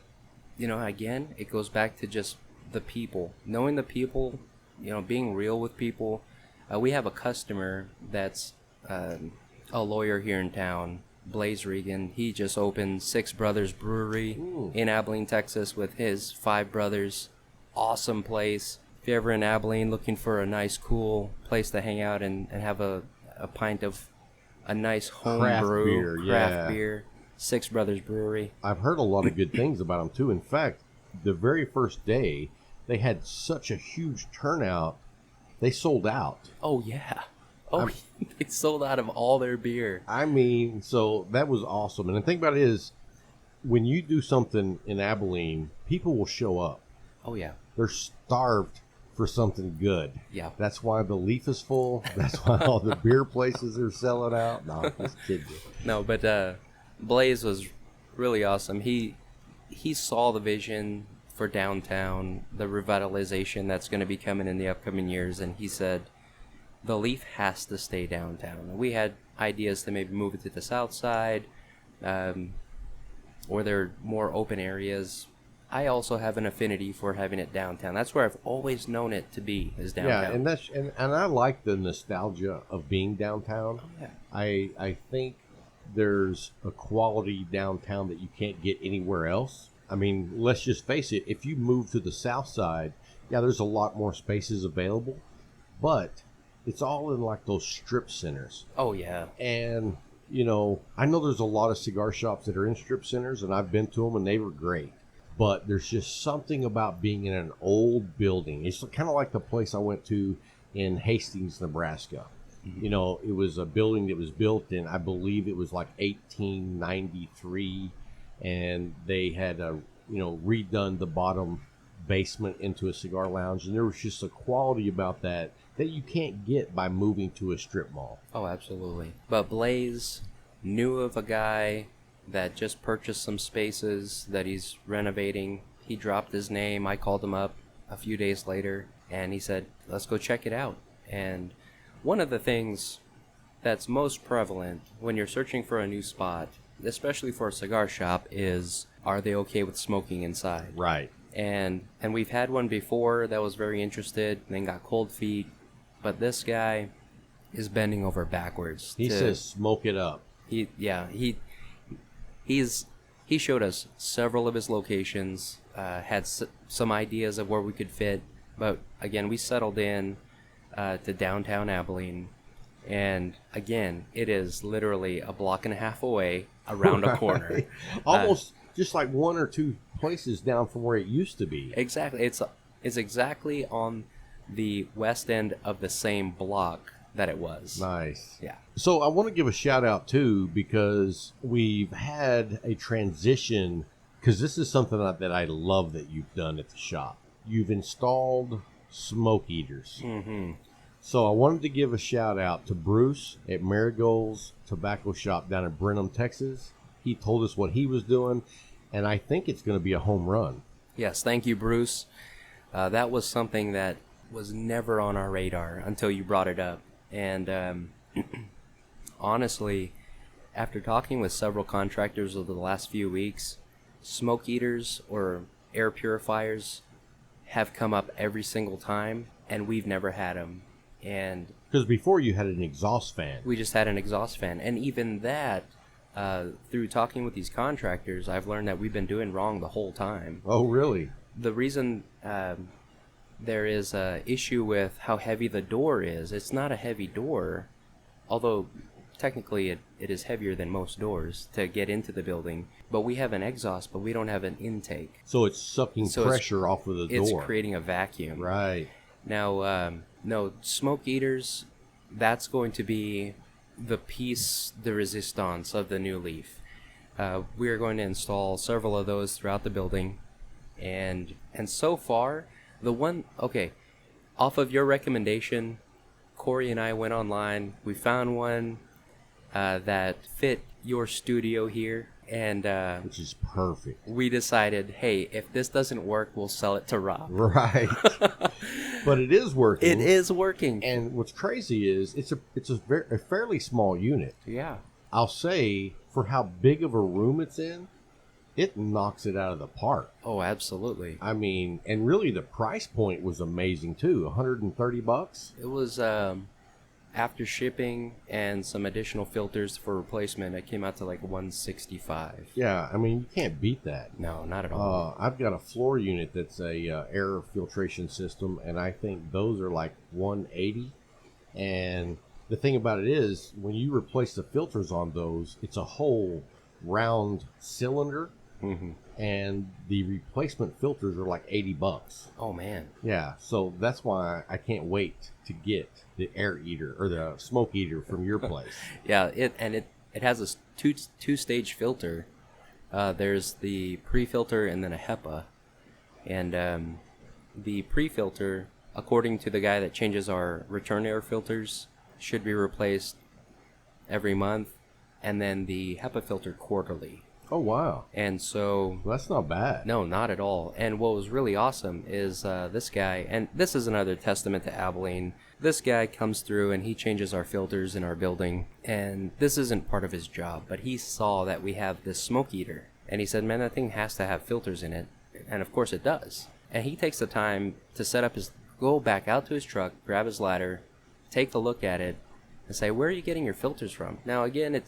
again, it goes back to just the people. Knowing the people, being real with people. We have a customer that's a lawyer here in town, Blaze Regan. He just opened Six Brothers Brewery in Abilene, Texas with his 5 brothers. Awesome place. If you're ever in Abilene looking for a nice, cool place to hang out and have a pint of a nice home Craft brew, beer, yeah. beer, Six Brothers Brewery. I've heard a lot of good things about them, too. In fact, the very first day, they had such a huge turnout, they sold out. Oh, yeah. Oh, they sold out of all their beer. I mean, so that was awesome. And the thing about it is, when you do something in Abilene, people will show up. Oh, yeah. They're starved for something good. Yeah. That's why the Leaf is full. That's why all the beer places are selling out. No, just kidding you. No, but Blaze was really awesome. He saw the vision for downtown, the revitalization that's going to be coming in the upcoming years, and he said, the Leaf has to stay downtown. And we had ideas to maybe move it to the south side, or there are more open areas. I also have an affinity for having it downtown. That's where I've always known it to be, is downtown. Yeah, and I like the nostalgia of being downtown. Oh, yeah. I think there's a quality downtown that you can't get anywhere else. I mean, let's just face it. If you move to the south side, yeah, there's a lot more spaces available, but it's all in like those strip centers. Oh, yeah. And, I know there's a lot of cigar shops that are in strip centers, and I've been to them, and they were great. But there's just something about being in an old building. It's kind of like the place I went to in Hastings, Nebraska. Mm-hmm. It was a building that was built in, I believe it was like 1893, and they had, redone the bottom basement into a cigar lounge, and there was just a quality about that you can't get by moving to a strip mall. Oh, absolutely. But Blaze knew of a guy that just purchased some spaces that he's renovating. He dropped his name. I called him up a few days later, and he said, let's go check it out. And one of the things that's most prevalent when you're searching for a new spot, especially for a cigar shop, is, are they okay with smoking inside? Right. And we've had one before that was very interested and then got cold feet. But this guy is bending over backwards. He says smoke it up. He showed us several of his locations, had some ideas of where we could fit, but again, we settled in to downtown Abilene. And again, it is literally a block and a half away around a corner. Almost just like one or two places down from where it used to be. Exactly. It's exactly on the west end of the same block that it was. Nice. Yeah. So I want to give a shout out too, because we've had a transition, because this is something that I love that you've done at the shop. You've installed smoke eaters. Mm-hmm. So I wanted to give a shout out to Bruce at Marigold's Tobacco Shop down in Brenham, Texas. He told us what he was doing, and I think it's going to be a home run. Yes, thank you, Bruce. That was something that was never on our radar until you brought it up. And honestly, after talking with several contractors over the last few weeks, smoke eaters or air purifiers have come up every single time, and we've never had them. And because before you had an exhaust fan. We just had an exhaust fan. And even that, through talking with these contractors, I've learned that we've been doing wrong the whole time. Oh, really? The reason there is a issue with how heavy the door is, it's not a heavy door, although technically it is heavier than most doors to get into the building. But we have an exhaust, but we don't have an intake. So it's sucking pressure off of the door. It's creating a vacuum. Right. Now, no, smoke eaters, that's going to be the piece de resistance of the new Leaf. We are going to install several of those throughout the building. And so far, off of your recommendation, Corey and I went online. We found one that fit your studio here. And which is perfect. We decided, hey, if this doesn't work, we'll sell it to Rob. Right. But it is working. It is working. And what's crazy is it's a fairly small unit. Yeah. I'll say for how big of a room it's in, it knocks it out of the park. Oh, absolutely. I mean, and really the price point was amazing too. $130. It was after shipping and some additional filters for replacement, it came out to like $165. Yeah, I mean, you can't beat that. No, not at all. I've got a floor unit that's a air filtration system, and I think those are like $180. And the thing about it is, when you replace the filters on those, it's a whole round cylinder, and the replacement filters are like $80. Oh man. Yeah, so that's why I can't wait to get the air eater or the smoke eater from your place. Yeah, it has a two-stage filter. There's the pre-filter and then a HEPA. And the pre-filter, according to the guy that changes our return air filters, should be replaced every month, and then the HEPA filter quarterly. Oh, wow. And so... Well, that's not bad. No, not at all. And what was really awesome is this guy, and this is another testament to Abilene, this guy comes through and he changes our filters in our building, and this isn't part of his job, but he saw that we have this smoke eater, and he said, man, that thing has to have filters in it, and of course it does. And he takes the time to go back out to his truck, grab his ladder, take a look at it, and say, where are you getting your filters from? Now, again,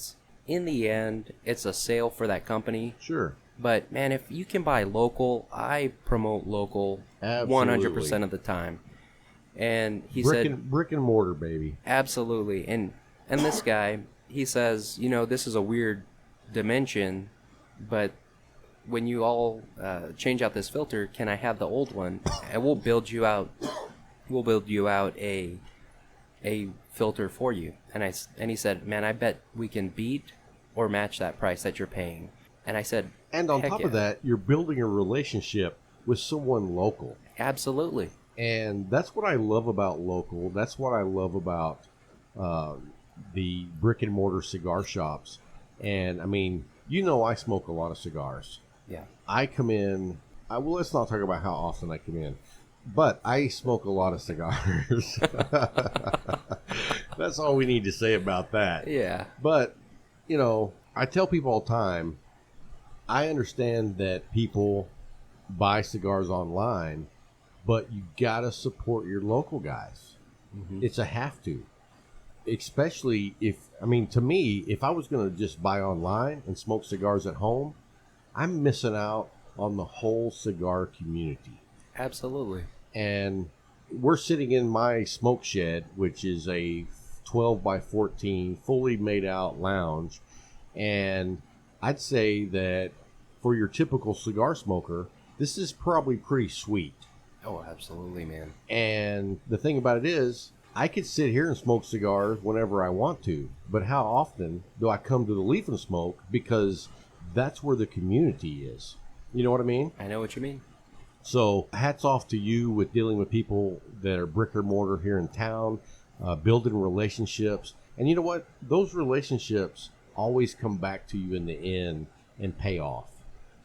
in the end, it's a sale for that company. Sure. But, man, if you can buy local, I promote local. Absolutely. 100% of the time. And he brick and mortar, baby. Absolutely. And this guy, he says, this is a weird dimension, but when you all change out this filter, can I have the old one? And we'll build you out a filter for you. And he said, man, I bet we can beat or match that price that you're paying. And I said, and on top of that, you're building a relationship with someone local. Absolutely. And that's what I love about local. That's what I love about the brick and mortar cigar shops. And I mean, I smoke a lot of cigars. Yeah. I come in, let's not talk about how often I come in, but I smoke a lot of cigars. That's all we need to say about that. Yeah. But, I tell people all the time, I understand that people buy cigars online, but you got to support your local guys. Mm-hmm. It's a have to. Especially to me, if I was going to just buy online and smoke cigars at home, I'm missing out on the whole cigar community. Absolutely. And we're sitting in my smoke shed, which is a 12 by 14 fully made out lounge, and I'd say that for your typical cigar smoker, this is probably pretty sweet. Oh, absolutely, man. And the thing about it is, I could sit here and smoke cigars whenever I want to, but how often do I come to the Leaf and Smoke? Because that's where the community is. You know what I mean? I know what you mean. So hats off to you with dealing with people that are brick or mortar here in town, building relationships. And you know what? Those relationships always come back to you in the end and pay off.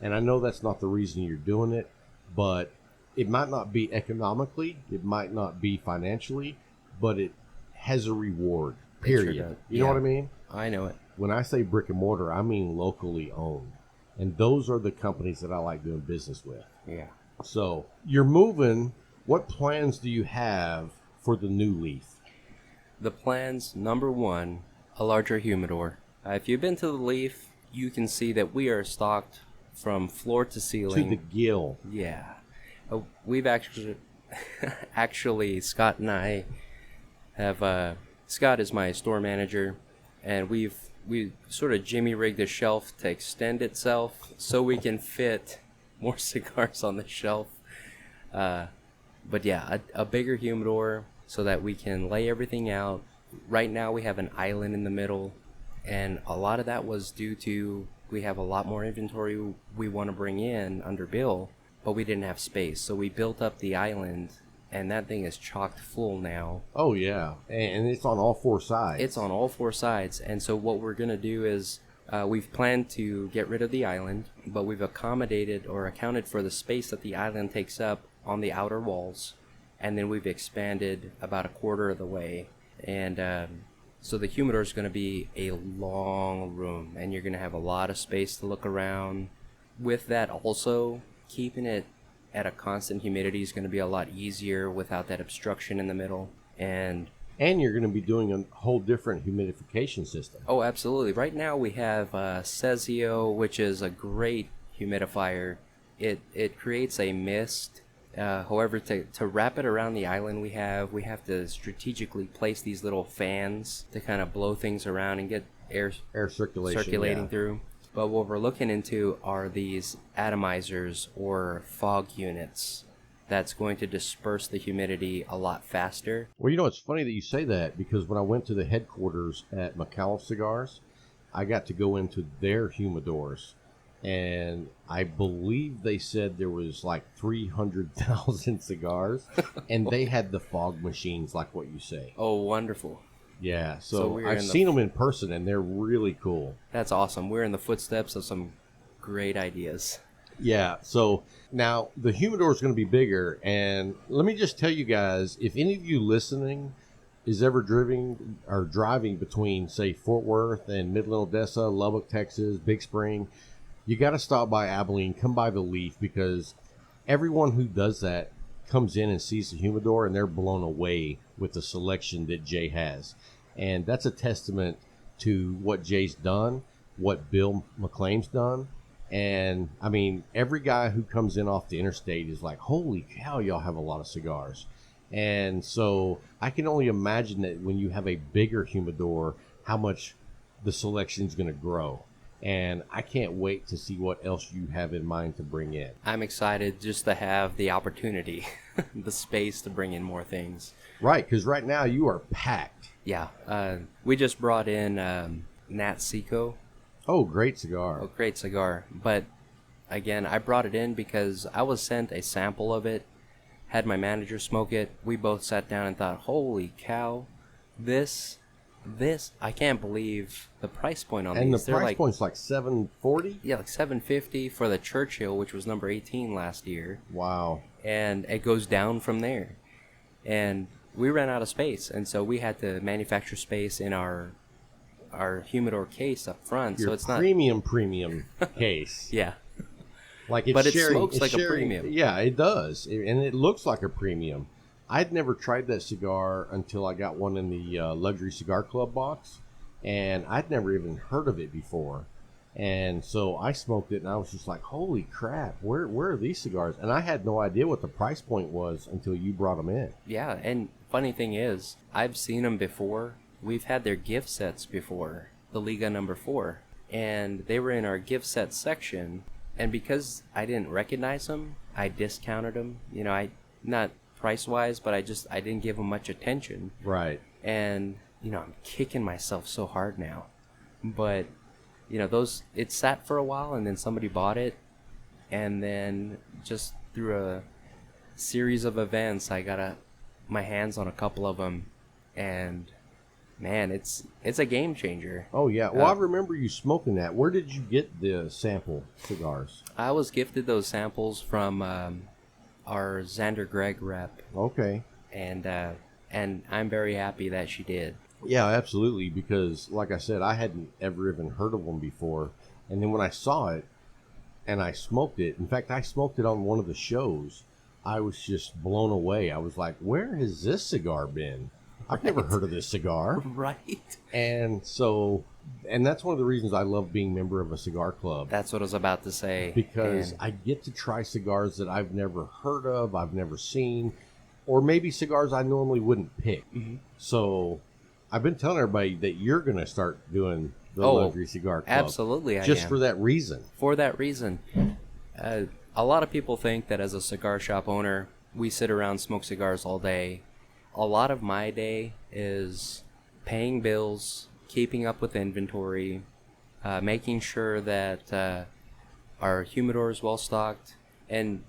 And I know that's not the reason you're doing it, but it might not be economically, it might not be financially, but it has a reward, period. Sure does. You know what I mean? I know it. When I say brick and mortar, I mean locally owned. And those are the companies that I like doing business with. Yeah. So you're moving. What plans do you have for the new Leaf? The plans, number one, a larger humidor. If you've been to the Leaf, you can see that we are stocked from floor to ceiling. To the gill. Yeah. We've actually, Scott and I have, Scott is my store manager, and we sort of jimmy rigged the shelf to extend itself so we can fit more cigars on the shelf. But yeah, a bigger humidor so that we can lay everything out. Right now we have an island in the middle, and a lot of that was due to we have a lot more inventory we want to bring in under bill, but we didn't have space. So we built up the island, and that thing is chocked full now. Oh, yeah. And it's on all four sides. It's on all four sides. And so what we're going to do is we've planned to get rid of the island, but we've accommodated or accounted for the space that the island takes up on the outer walls. And then we've expanded about a quarter of the way. And so the humidor is going to be a long room, and you're going to have a lot of space to look around. With that also, keeping it at a constant humidity is going to be a lot easier without that obstruction in the middle. And you're going to be doing a whole different humidification system. oh, absolutely. Right now we have Cezio, which is a great humidifier. It creates a mist. However, to wrap it around the island, we have to strategically place these little fans to kind of blow things around and get air circulating through. But what we're looking into are these atomizers or fog units that's going to disperse the humidity a lot faster. Well, you know, it's funny that you say that, because when I went to the headquarters at Micallef Cigars, I got to go into their humidors, and I believe they said there was like 300,000 cigars, and they had the fog machines like what you say. Oh, wonderful. Yeah, so I've seen them in person, and they're really cool. That's awesome. We're in the footsteps of some great ideas. Yeah, so now the humidor is going to be bigger, and let me just tell you guys, if any of you listening is ever driving between, say, Fort Worth and Midland, Odessa, Lubbock, Texas, Big Spring, you got to stop by Abilene, come by the Leaf, because everyone who does that comes in and sees the humidor, and they're blown away with the selection that Jay has. And that's a testament to what Jay's done, what Bill McLean's done. And I mean, every guy who comes in off the interstate is like, holy cow, y'all have a lot of cigars. And so I can only imagine that when you have a bigger humidor, how much the selection is going to grow. And I can't wait to see what else you have in mind to bring in. I'm excited just to have the opportunity, the space to bring in more things. Right, because right now you are packed. Yeah. We just brought in Nat Seco. Oh, great cigar. Oh, great cigar. But again, I brought it in because I was sent a sample of it, had my manager smoke it. We both sat down and thought, holy cow, this, I can't believe the price point on these. And the They're price point's like $740? Yeah, like $750 for the Churchill, which was number 18 last year. Wow. And it goes down from there. And we ran out of space, and so we had to manufacture space in our humidor case up front. Your so it's not premium case. Yeah. Like it's but it sharing, smokes it's like sharing, a premium. Yeah, it does. And it looks like a premium. I'd never tried that cigar until I got one in the Luxury Cigar Club box, and I'd never even heard of it before. And so I smoked it, and I was just like, holy crap, where are these cigars? And I had no idea what the price point was until you brought them in. Yeah, and funny thing is, I've seen them before. We've had their gift sets before, the Liga number 4. And they were in our gift set section. And because I didn't recognize them, I discounted them. You know, not price-wise, but I didn't give them much attention. Right. And, you know, I'm kicking myself so hard now. But... you know, it sat for a while, and then somebody bought it, and then just through a series of events, I got my hands on a couple of them, and man, it's a game changer. Oh yeah, well I remember you smoking that. Where did you get the sample cigars? I was gifted those samples from our Xander Gregg rep. Okay, and I'm very happy that she did. Yeah, absolutely, because like I said, I hadn't ever even heard of them before. And then when I saw it and I smoked it, in fact, I smoked it on one of the shows, I was just blown away. I was like, where has this cigar been? I've never heard of this cigar. Right. And so, and that's one of the reasons I love being a member of a cigar club. That's what I was about to say. Because I get to try cigars that I've never heard of, I've never seen, or maybe cigars I normally wouldn't pick. Mm-hmm. So... I've been telling everybody that you're going to start doing the Luxury Cigar Club. Absolutely, I just am. for that reason. For that reason. A lot of people think that as a cigar shop owner, we sit around, smoke cigars all day. A lot of my day is paying bills, keeping up with inventory, making sure that our humidor is well stocked. And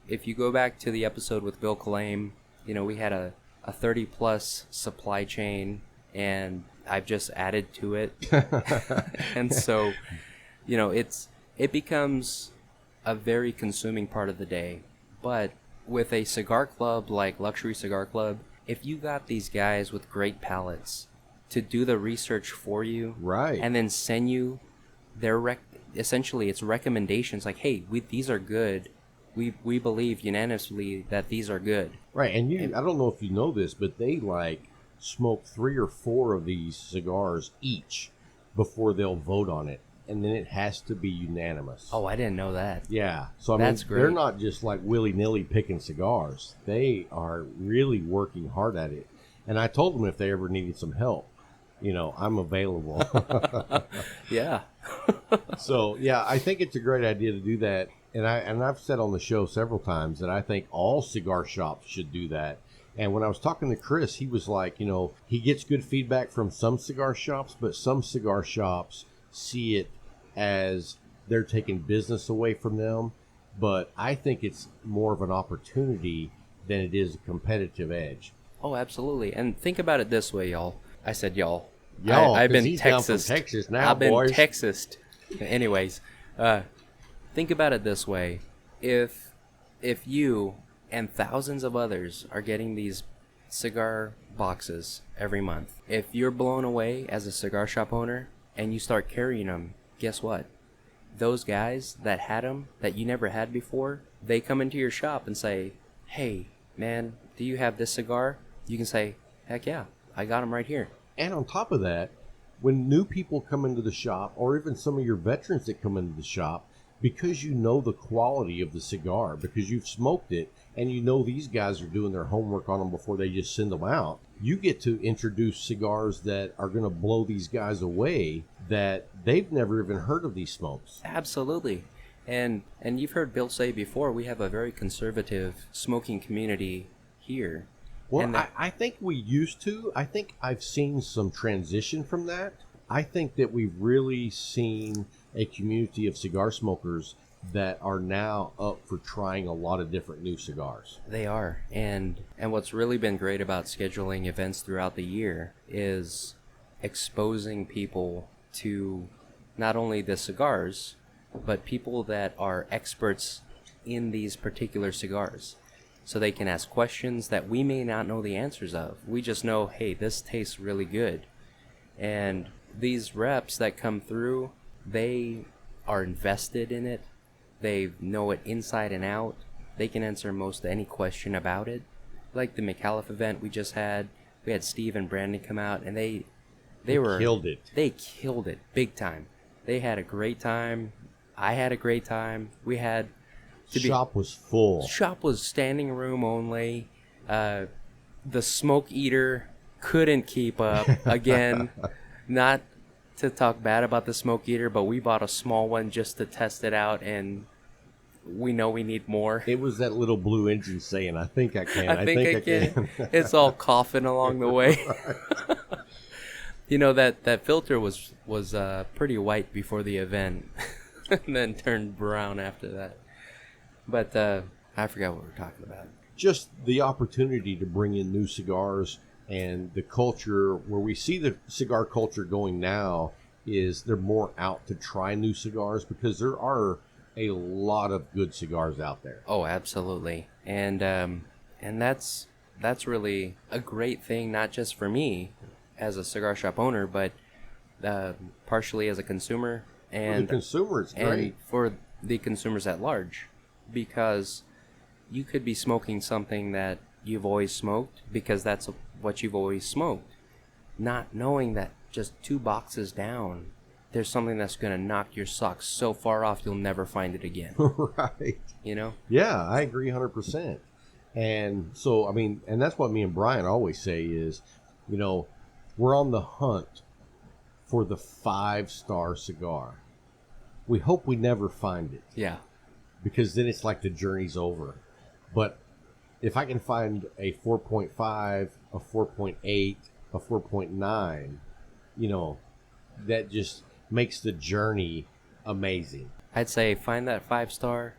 if you go back to the episode with Bill Kalame, you know, we had a 30-plus supply chain, and I've just added to it. And so, you know, it becomes a very consuming part of the day. But with a cigar club like Luxury Cigar Club, if you got these guys with great palates to do the research for you, right, and then send you their essentially it's recommendations like, hey, these are good. We believe unanimously that these are good. Right, and I don't know if you know this, but they like smoke 3 or 4 of these cigars each before they'll vote on it, and then it has to be unanimous. Oh, I didn't know that. Yeah, so I That's mean, great. They're not just like willy-nilly picking cigars. They are really working hard at it. And I told them if they ever needed some help, you know, I'm available. Yeah. So, yeah, I think it's a great idea to do that. And I've said on the show several times that I think all cigar shops should do that. And when I was talking to Chris, he was like, you know, he gets good feedback from some cigar shops, but some cigar shops see it as they're taking business away from them. But I think it's more of an opportunity than it is a competitive edge. Oh, absolutely. And think about it this way, y'all. I said y'all. Y'all, I've been he's down from Texas. Texas now, I've been boys. Texas. Anyways, think about it this way. If you and thousands of others are getting these cigar boxes every month, if you're blown away as a cigar shop owner and you start carrying them, guess what? Those guys that had them that you never had before, they come into your shop and say, hey, man, do you have this cigar? You can say, heck yeah, I got them right here. And on top of that, when new people come into the shop, or even some of your veterans that come into the shop, because you know the quality of the cigar, because you've smoked it, and you know these guys are doing their homework on them before they just send them out, you get to introduce cigars that are going to blow these guys away, that they've never even heard of these smokes. Absolutely. And you've heard Bill say before, we have a very conservative smoking community here. Well, I think we used to. I think I've seen some transition from that. I think that we've really seen a community of cigar smokers that are now up for trying a lot of different new cigars. They are. And what's really been great about scheduling events throughout the year is exposing people to not only the cigars, but people that are experts in these particular cigars. So they can ask questions that we may not know the answers of. We just know, hey, this tastes really good. And these reps that come through, they are invested in it. They know it inside and out. They can answer most any question about it. Like the Micallef event we just had. We had Steve and Brandon come out, and they killed it. They killed it big time. They had a great time. I had a great time. We had Shop was full. Shop was standing room only. The smoke eater couldn't keep up. Again, not to talk bad about the smoke eater, but we bought a small one just to test it out, and we know we need more. It was that little blue engine saying, I think I can. I think I can. It's all coughing along the way. You know, that filter was pretty white before the event and then turned brown after that. But I forgot what we were talking about. Just the opportunity to bring in new cigars, and the culture where we see the cigar culture going now is they're more out to try new cigars, because there are a lot of good cigars out there. Oh, absolutely. And that's really a great thing, not just for me as a cigar shop owner, but partially as a consumer. And for the consumer, it's great. And for the consumers at large, because you could be smoking something that you've always smoked because that's what you've always smoked, not knowing that just 2 boxes down, there's something that's going to knock your socks so far off you'll never find it again. Right. You know? Yeah, I agree 100%. And so, I mean, and that's what me and Brian always say is, you know, we're on the hunt for the 5-star cigar. We hope we never find it. Yeah. Because then it's like the journey's over. But if I can find a 4.5, a 4.8, a 4.9, you know, that just makes the journey amazing. I'd say find that 5-star,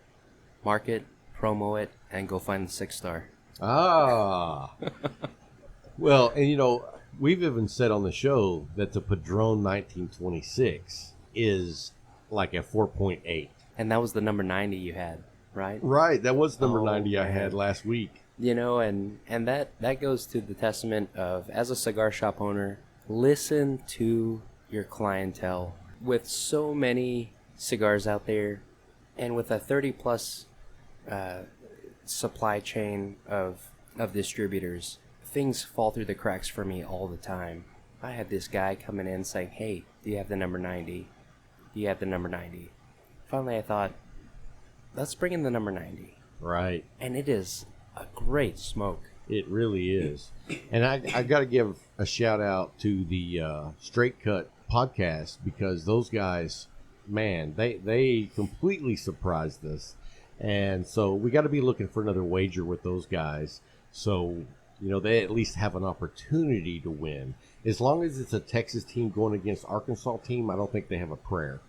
mark it, promo it, and go find the 6-star. Ah. Well, and you know, we've even said on the show that the Padron 1926 is like a 4.8. And that was the number 90 you had, right? Right. That was number 90 I man. had last week. You know, and that goes to the testament of, as a cigar shop owner, listen to your clientele. With so many cigars out there, and with a 30-plus supply chain of distributors, things fall through the cracks for me all the time. I had this guy coming in saying, hey, do you have the number 90? Do you have the number 90? Finally, I thought, let's bring in the number 90. Right. And it is a great smoke. It really is. And I got to give a shout out to the Straight Cut podcast, because those guys, man, they completely surprised us. And so we got to be looking for another wager with those guys. So, you know, they at least have an opportunity to win. As long as it's a Texas team going against Arkansas team, I don't think they have a prayer.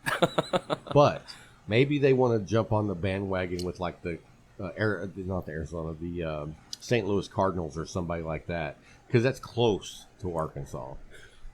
But maybe they want to jump on the bandwagon with like the not the Arizona, the St. Louis Cardinals or somebody like that, because that's close to Arkansas.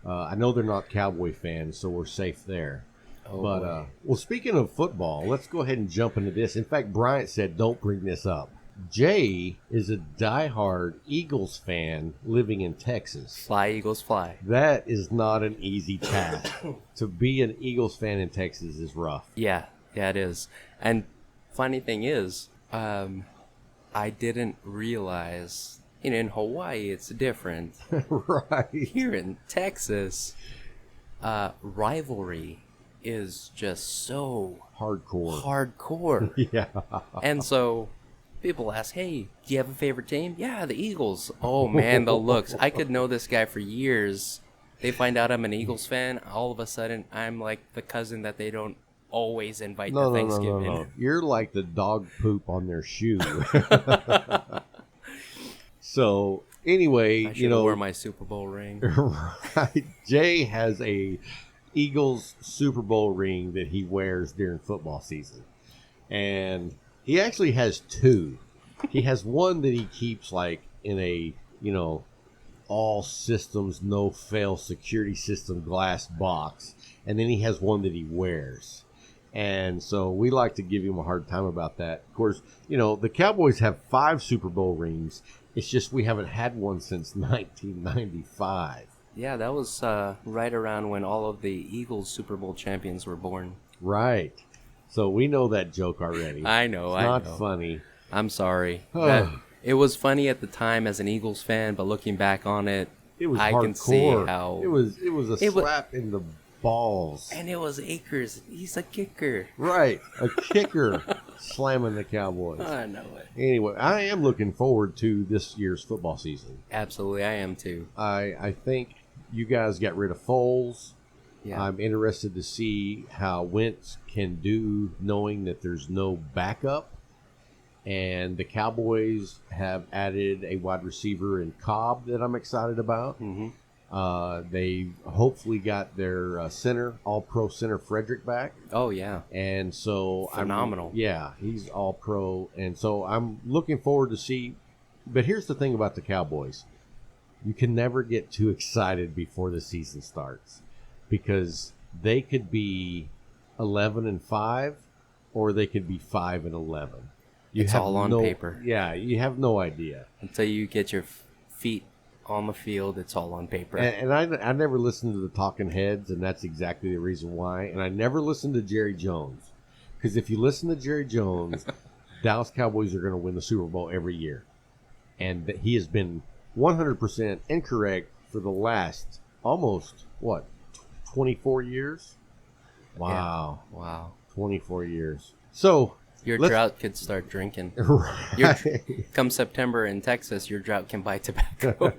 I know they're not Cowboy fans, so we're safe there. Oh, but well, speaking of football, let's go ahead and jump into this. In fact, Bryant said, "Don't bring this up." Jay is a diehard Eagles fan living in Texas. Fly, Eagles, fly. That is not an easy task. To be an Eagles fan in Texas is rough. Yeah, it is. And funny thing is, I didn't realize, you know, in Hawaii it's different. Right. Here in Texas, rivalry is just so hardcore. Yeah. And so people ask, hey, do you have a favorite team? Yeah, the Eagles. Oh, man, the looks. I could know this guy for years. They find out I'm an Eagles fan. All of a sudden, I'm like the cousin that they don't always invite to Thanksgiving. No. You're like the dog poop on their shoe. So, anyway, I should have wear my Super Bowl ring. Right. Jay has a Eagles Super Bowl ring that he wears during football season. And he actually has 2. He has one that he keeps like in a, you know, all systems, no fail security system glass box. And then he has one that he wears. And so we like to give him a hard time about that. Of course, you know, the Cowboys have 5 Super Bowl rings. It's just we haven't had one since 1995. Yeah, that was right around when all of the Eagles Super Bowl champions were born. Right. So we know that joke already. I know. It's not funny. I'm sorry. It was funny at the time as an Eagles fan, but looking back on it, It was I hardcore. can see how it was a slap in the balls. And it was Akers. He's a kicker. Right, a kicker slamming the Cowboys. I know it. Anyway, I am looking forward to this year's football season. Absolutely, I am too. I think you guys got rid of Foles. Yeah. I'm interested to see how Wentz can do knowing that there's no backup. And the Cowboys have added a wide receiver in Cobb that I'm excited about. Mm-hmm. They hopefully got their center, all-pro center Frederick back. Oh, yeah. And so Phenomenal. He's all-pro. And so I'm looking forward to see. But here's the thing about the Cowboys. You can never get too excited before the season starts because they could be 11-5 or they could be 5-11. It's all on paper. Yeah, you have no idea. Until you get your feet on the field, it's all on paper. And I never listened to the Talking Heads, and that's exactly the reason why. And I never listened to Jerry Jones. Because if you listen to Jerry Jones, Dallas Cowboys are going to win the Super Bowl every year. And he has been 100% incorrect for the last almost, 24 years? Wow. Yeah. Wow. 24 years. So... Your drought could start drinking. Right. Come September in Texas, your drought can buy tobacco.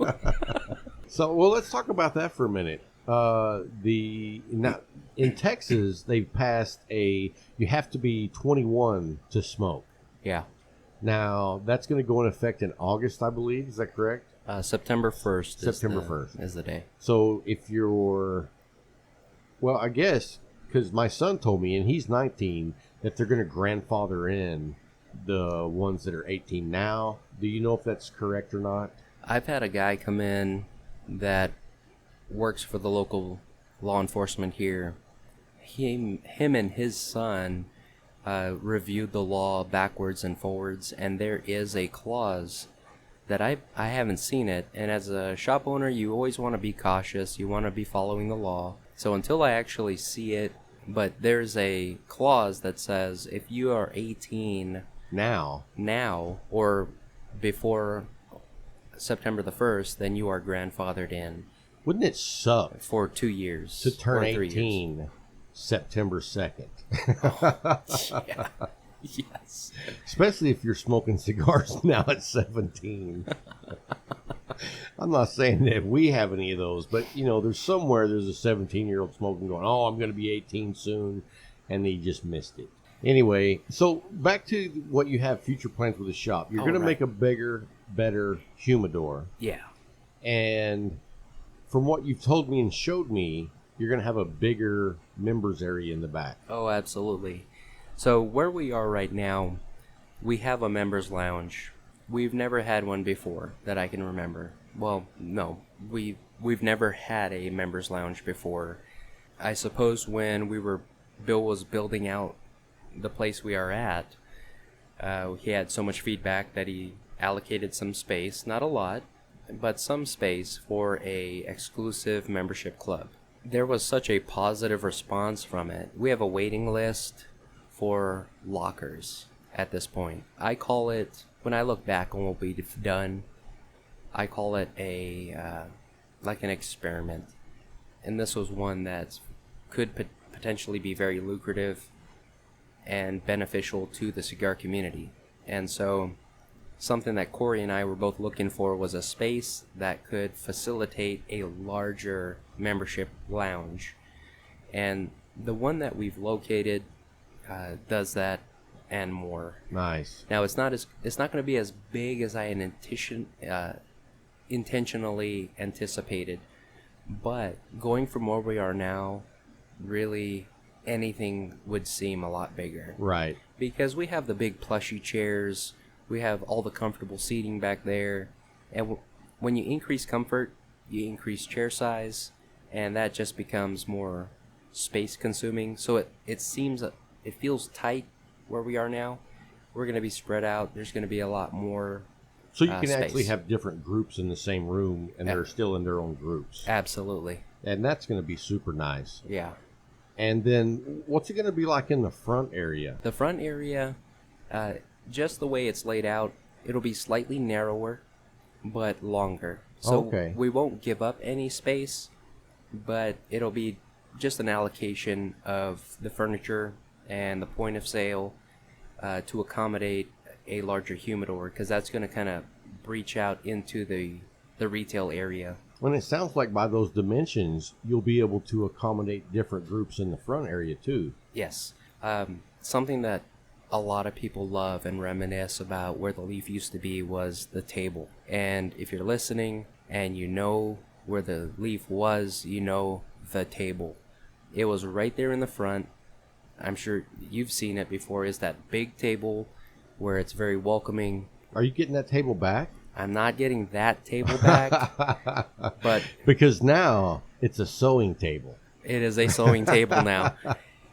So, let's talk about that for a minute. In Texas, they've passed you have to be 21 to smoke. Yeah. Now, that's going to go in effect in August, I believe. Is that correct? September 1st. September 1st is the day. So, if you're, I guess, because my son told me, and he's 19, that they're going to grandfather in the ones that are 18 now. Do you know if that's correct or not? I've had a guy come in that works for the local law enforcement here. Him and his son reviewed the law backwards and forwards, and there is a clause that I haven't seen it. And as a shop owner, you always want to be cautious. You want to be following the law. So until I actually see it, but there's a clause that says if you are 18 now or before September the 1st, then you are grandfathered in. Wouldn't it suck for 2 years to turn or 3 18 years. September 2nd? Yeah. Yes. Especially if you're smoking cigars now at 17. I'm not saying that we have any of those, but there's a 17-year-old smoking going, oh, I'm going to be 18 soon, and he just missed it. Anyway, so back to what you have future plans with the shop. You're going to make a bigger, better humidor. Yeah. And from what you've told me and showed me, you're going to have a bigger members area in the back. Oh, absolutely. So where we are right now, we have a members lounge. We've never had one before that I can remember. Well, no, we've never had a members lounge before. I suppose when Bill was building out the place we are at, he had so much feedback that he allocated some space, not a lot, but some space for a exclusive membership club. There was such a positive response from it. We have a waiting list for lockers at this point. I call it, when I look back on what we've done, I call it like an experiment. And this was one that could potentially be very lucrative and beneficial to the cigar community. And so something that Corey and I were both looking for was a space that could facilitate a larger membership lounge. And the one that we've located does that and more. Nice. Now it's not going to be as big as I had intentionally anticipated, but going from where we are now, really anything would seem a lot bigger. Right. Because we have the big plushy chairs, we have all the comfortable seating back there, and when you increase comfort, you increase chair size, and that just becomes more space consuming. So it feels tight where we are now. We're going to be spread out. There's going to be a lot more So you can space. actually have different groups in the same room, and they're still in their own groups. Absolutely. And that's going to be super nice. Yeah. And then what's it going to be like in the front area? The front area, just the way it's laid out, it'll be slightly narrower, but longer. So Okay. we won't give up any space, but it'll be just an allocation of the furniture and the point of sale to accommodate a larger humidor, because that's going to kind of breach out into the retail area. When it sounds like by those dimensions, you'll be able to accommodate different groups in the front area too. Yes. Something that a lot of people love and reminisce about where the Leaf used to be was the table. And if you're listening and you know where the Leaf was, you know the table. It was right there in the front. I'm sure you've seen it before. Is that big table where it's very welcoming. Are you getting that table back? I'm not getting that table back, but because now it's a sewing table. It is a sewing table now.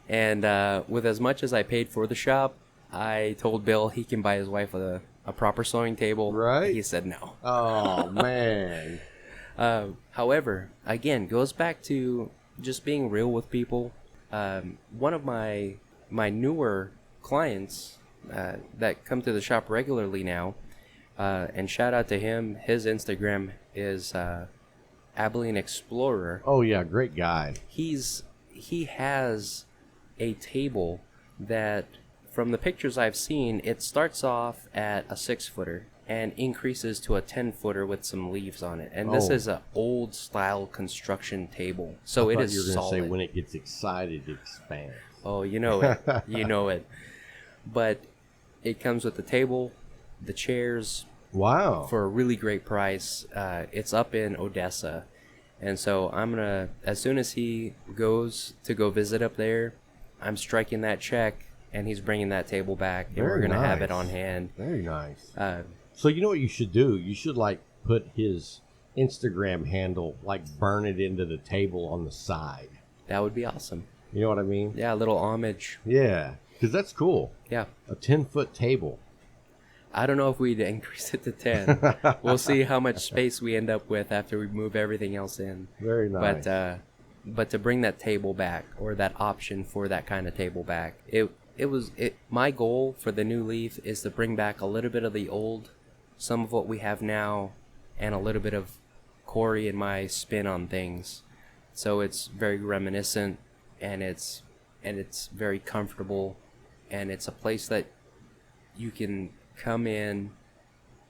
And with as much as I paid for the shop, I told Bill he can buy his wife a proper sewing table. Right. He said no. Oh, man. However, again, goes back to just being real with people. One of my newer clients that come to the shop regularly now, and shout out to him. His Instagram is Abilene Explorer. Oh, yeah. Great guy. He has a table that, from the pictures I've seen, it starts off at a 6-footer and increases to a 10-footer with some leaves on it. And this is an old style construction table. So it is you were solid. going to say when it gets excited, it expands. Oh, you know it. You know it. But it comes with the table, the chairs. Wow. For a really great price. It's up in Odessa. And so I'm going to, as soon as he goes to go visit up there, I'm striking that check, and he's bringing that table back, and we're going to have it on hand. Very nice. So you know what you should do? You should, put his Instagram handle, burn it into the table on the side. That would be awesome. You know what I mean? Yeah, a little homage. Yeah, because that's cool. Yeah. A 10-foot table. I don't know if we'd increase it to 10. We'll see how much space we end up with after we move everything else in. Very nice. But to bring that table back, or that option for that kind of table back, my goal for the new Leaf is to bring back a little bit of the old, some of what we have now, and a little bit of Corey and my spin on things. So it's very reminiscent, and it's very comfortable, and it's a place that you can come in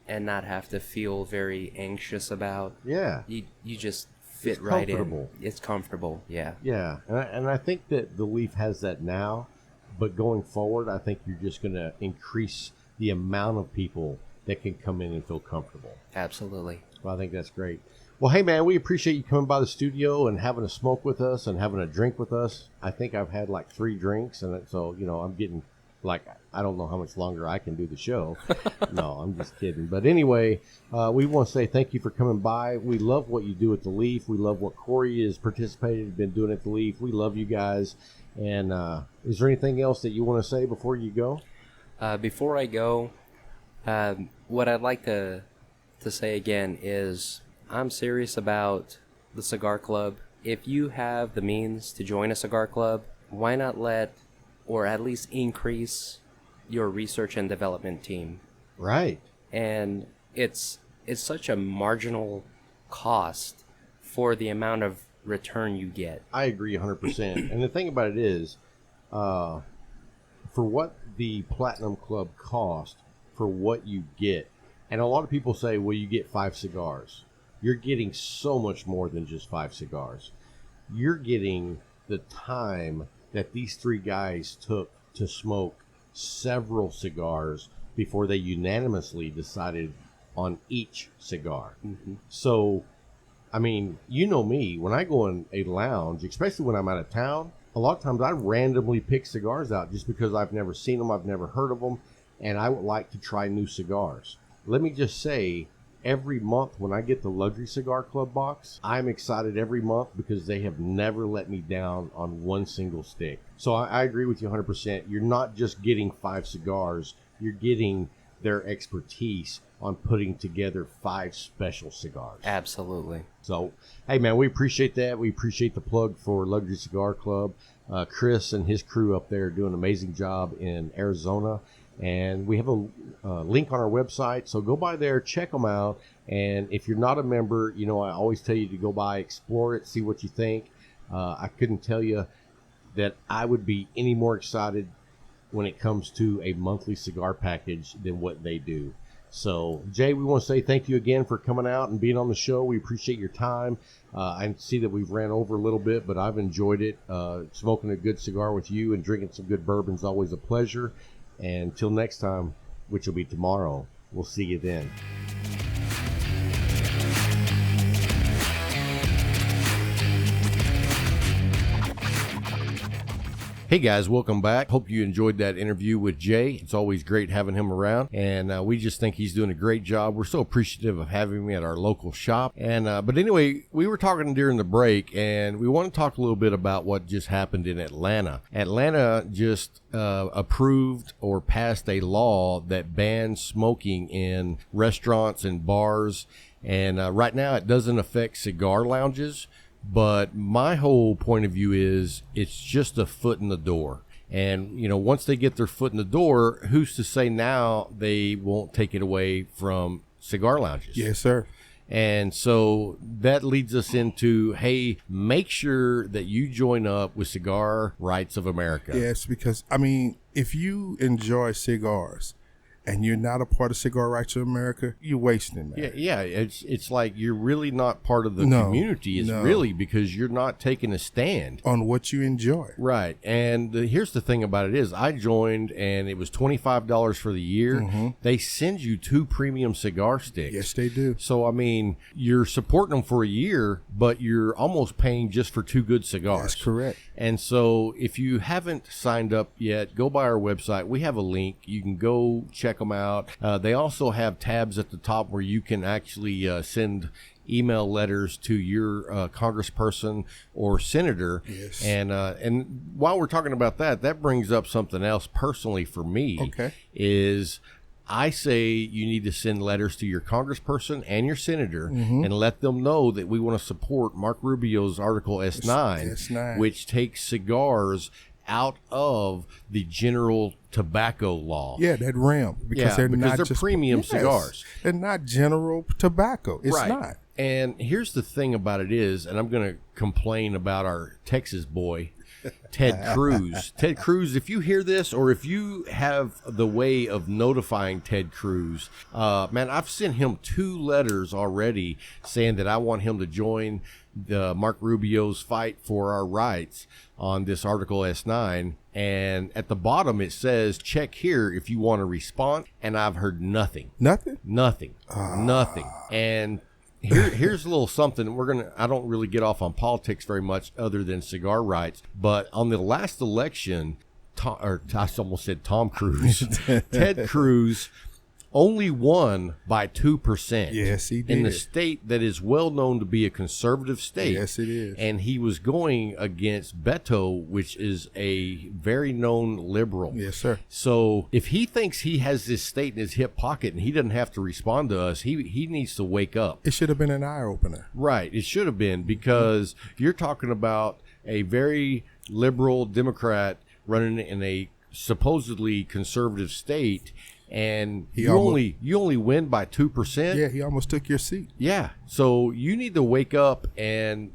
and not have to feel very anxious about. Yeah. You just fit right in. It's comfortable. Yeah. Yeah. And I think that the Leaf has that now, but going forward, I think you're just going to increase the amount of people that can come in and feel comfortable. Absolutely. Well, I think that's great. Well, hey, man, we appreciate you coming by the studio and having a smoke with us and having a drink with us. I think I've had 3 drinks, and so, I'm getting I don't know how much longer I can do the show. No, I'm just kidding. But anyway, we want to say thank you for coming by. We love what you do at the Leaf. We love what Corey has participated, been doing at the Leaf. We love you guys. And is there anything else that you want to say before you go? Before I go, what I'd like to say again is I'm serious about the Cigar Club. If you have the means to join a cigar club, why not or at least increase your research and development team? Right. And it's such a marginal cost for the amount of return you get. I agree 100%. And the thing about it is, for what the Platinum Club cost, for what you get, and a lot of people say, well, you get 5 cigars. You're getting so much more than just 5 cigars. You're getting the time that these 3 guys took to smoke several cigars before they unanimously decided on each cigar. Mm-hmm. So, I mean, you know me, when I go in a lounge, especially when I'm out of town, a lot of times I randomly pick cigars out just because I've never seen them, I've never heard of them, and I would like to try new cigars. Let me just say, every month when I get the Luxury Cigar Club box, I'm excited every month because they have never let me down on one single stick. So I agree with you 100%. You're not just getting 5 cigars, you're getting their expertise on putting together 5 special cigars. Absolutely. So, hey, man, we appreciate that. We appreciate the plug for Luxury Cigar Club. Chris and his crew up there do an amazing job in Arizona. And we have a link on our website, so go by there, check them out. And if you're not a member, I always tell you to go by, explore it, see what you think. I couldn't tell you that I would be any more excited when it comes to a monthly cigar package than what they do. So, Jay, we want to say thank you again for coming out and being on the show. We appreciate your time. I see that we've ran over a little bit, but I've enjoyed it. Smoking a good cigar with you and drinking some good bourbon is always a pleasure. And until next time, which will be tomorrow, we'll see you then. Hey guys, welcome back. Hope you enjoyed that interview with Jay. It's always great having him around, and we just think he's doing a great job. We're so appreciative of having him at our local shop. And but anyway, we were talking during the break, and we want to talk a little bit about what just happened in Atlanta. Atlanta just approved or passed a law that bans smoking in restaurants and bars. And right now, it doesn't affect cigar lounges. But my whole point of view is it's just a foot in the door. And, you know, once they get their foot in the door, who's to say now they won't take it away from cigar lounges? Yes, sir. And so that leads us into, hey, make sure that you join up with Cigar Rights of America. Yes, because, I mean, if you enjoy cigars and you're not a part of Cigar Rights of America, you're wasting that. Yeah. It's like you're really not part of the community. It's really because you're not taking a stand on what you enjoy. Right. And here's the thing about it is I joined and it was $25 for the year. Mm-hmm. They send you 2 premium cigar sticks. Yes, they do. So, I mean, you're supporting them for a year, but you're almost paying just for 2 good cigars. That's correct. And so if you haven't signed up yet, go by our website. We have a link. You can go check them out. They also have tabs at the top where you can actually send email letters to your congressperson or senator. Yes. And while we're talking about that, that brings up something else personally for me. Okay. Is I say you need to send letters to your congressperson and your senator and let them know that we want to support Mark Rubio's Article S9, which takes cigars out of the general tobacco law. Yeah, that realm. Because they're premium cigars. They're not general tobacco. It's not. And here's the thing about it is, and I'm going to complain about our Texas boy, Ted Cruz. Ted Cruz, if you hear this or if you have the way of notifying Ted Cruz, man, I've sent him 2 letters already saying that I want him to join the Mark Rubio's fight for our rights on this Article S9. And at the bottom it says, check here if you want a response. And I've heard nothing. Nothing? Nothing. Nothing. And here's a little something. I don't really get off on politics very much other than cigar rights. But on the last election, I almost said Tom Cruise, Ted Cruz only won by 2%. Yes, he did. In the state that is well known to be a conservative state. Yes, it is. And he was going against Beto, which is a very known liberal. Yes, sir. So if he thinks he has this state in his hip pocket and he doesn't have to respond to us, he needs to wake up. It should have been an eye-opener. Right. It should have been, because you're talking about a very liberal Democrat running in a supposedly conservative state, and you only win by 2%. Yeah, he almost took your seat. Yeah. So you need to wake up and,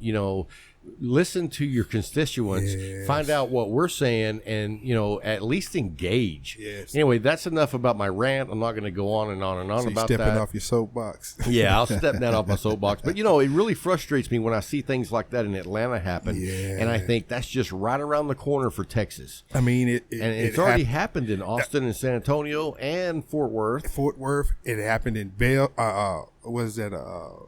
listen to your constituents, find out what we're saying, and, at least engage. Yes. Anyway, that's enough about my rant. I'm not going to go on and on and on about that. Stepping off your soapbox. Yeah, I'll step that off my soapbox. But, it really frustrates me when I see things like that in Atlanta happen. Yeah. And I think that's just right around the corner for Texas. I mean, it's already happened in Austin and San Antonio and Fort Worth. It happened in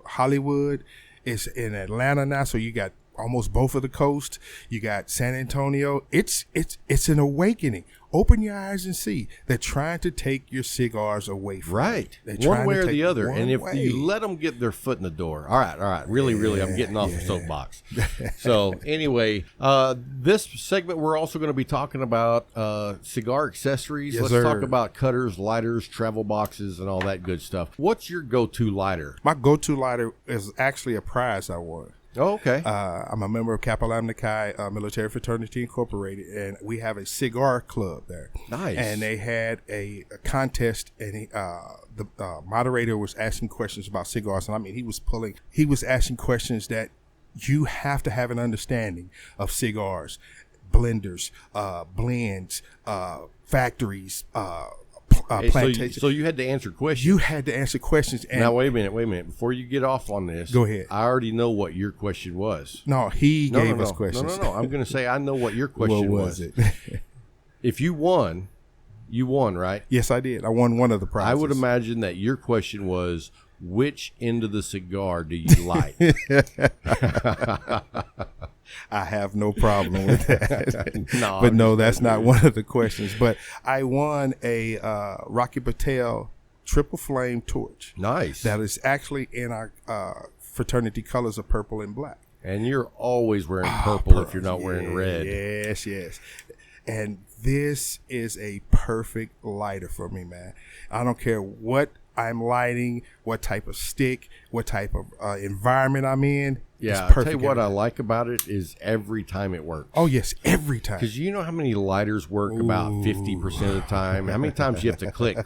Hollywood. It's in Atlanta now, so you got almost both of the coast. You got San Antonio. It's an awakening. Open your eyes and see. They're trying to take your cigars away from you. One way or the other. And if you let them get their foot in the door. All right. Really, I'm getting off the soapbox. So anyway, this segment, we're also going to be talking about cigar accessories. Yes, Let's talk about cutters, lighters, travel boxes, and all that good stuff. What's your go-to lighter? My go-to lighter is actually a prize I won. Oh, okay. I'm a member of Kappa Lambda Chi Military Fraternity Incorporated, and we have a cigar club there. Nice. And they had a contest, and the moderator was asking questions about cigars, and I mean, he was asking questions that you have to have an understanding of cigars, blenders, blends, factories, plantations. So you had to answer questions. You had to answer questions. And Now wait a minute. Before you get off on this, Go ahead. I already know what your question was. no, he gave us No. questions. No. I'm going to say I know what your What question was it? If you won, right? Yes, I did. I won one of the prizes. I would imagine that your question was, which end of the cigar do you like? I have no problem with that. No, but I'm no, just that's not one of the questions. But I won a Rocky Patel triple flame torch. Nice. That is actually in our fraternity colors of purple and black. And you're always wearing purple if you're not wearing red. Yes, yes. And this is a perfect lighter for me, man. I don't care what I'm lighting, what type of stick, what type of environment I'm in. Yeah, it's I'll perfect. tell you what I every time. like about it is every time it works. Oh, yes, every time. Because you know how many lighters work about 50% of the time? How many times you have to click,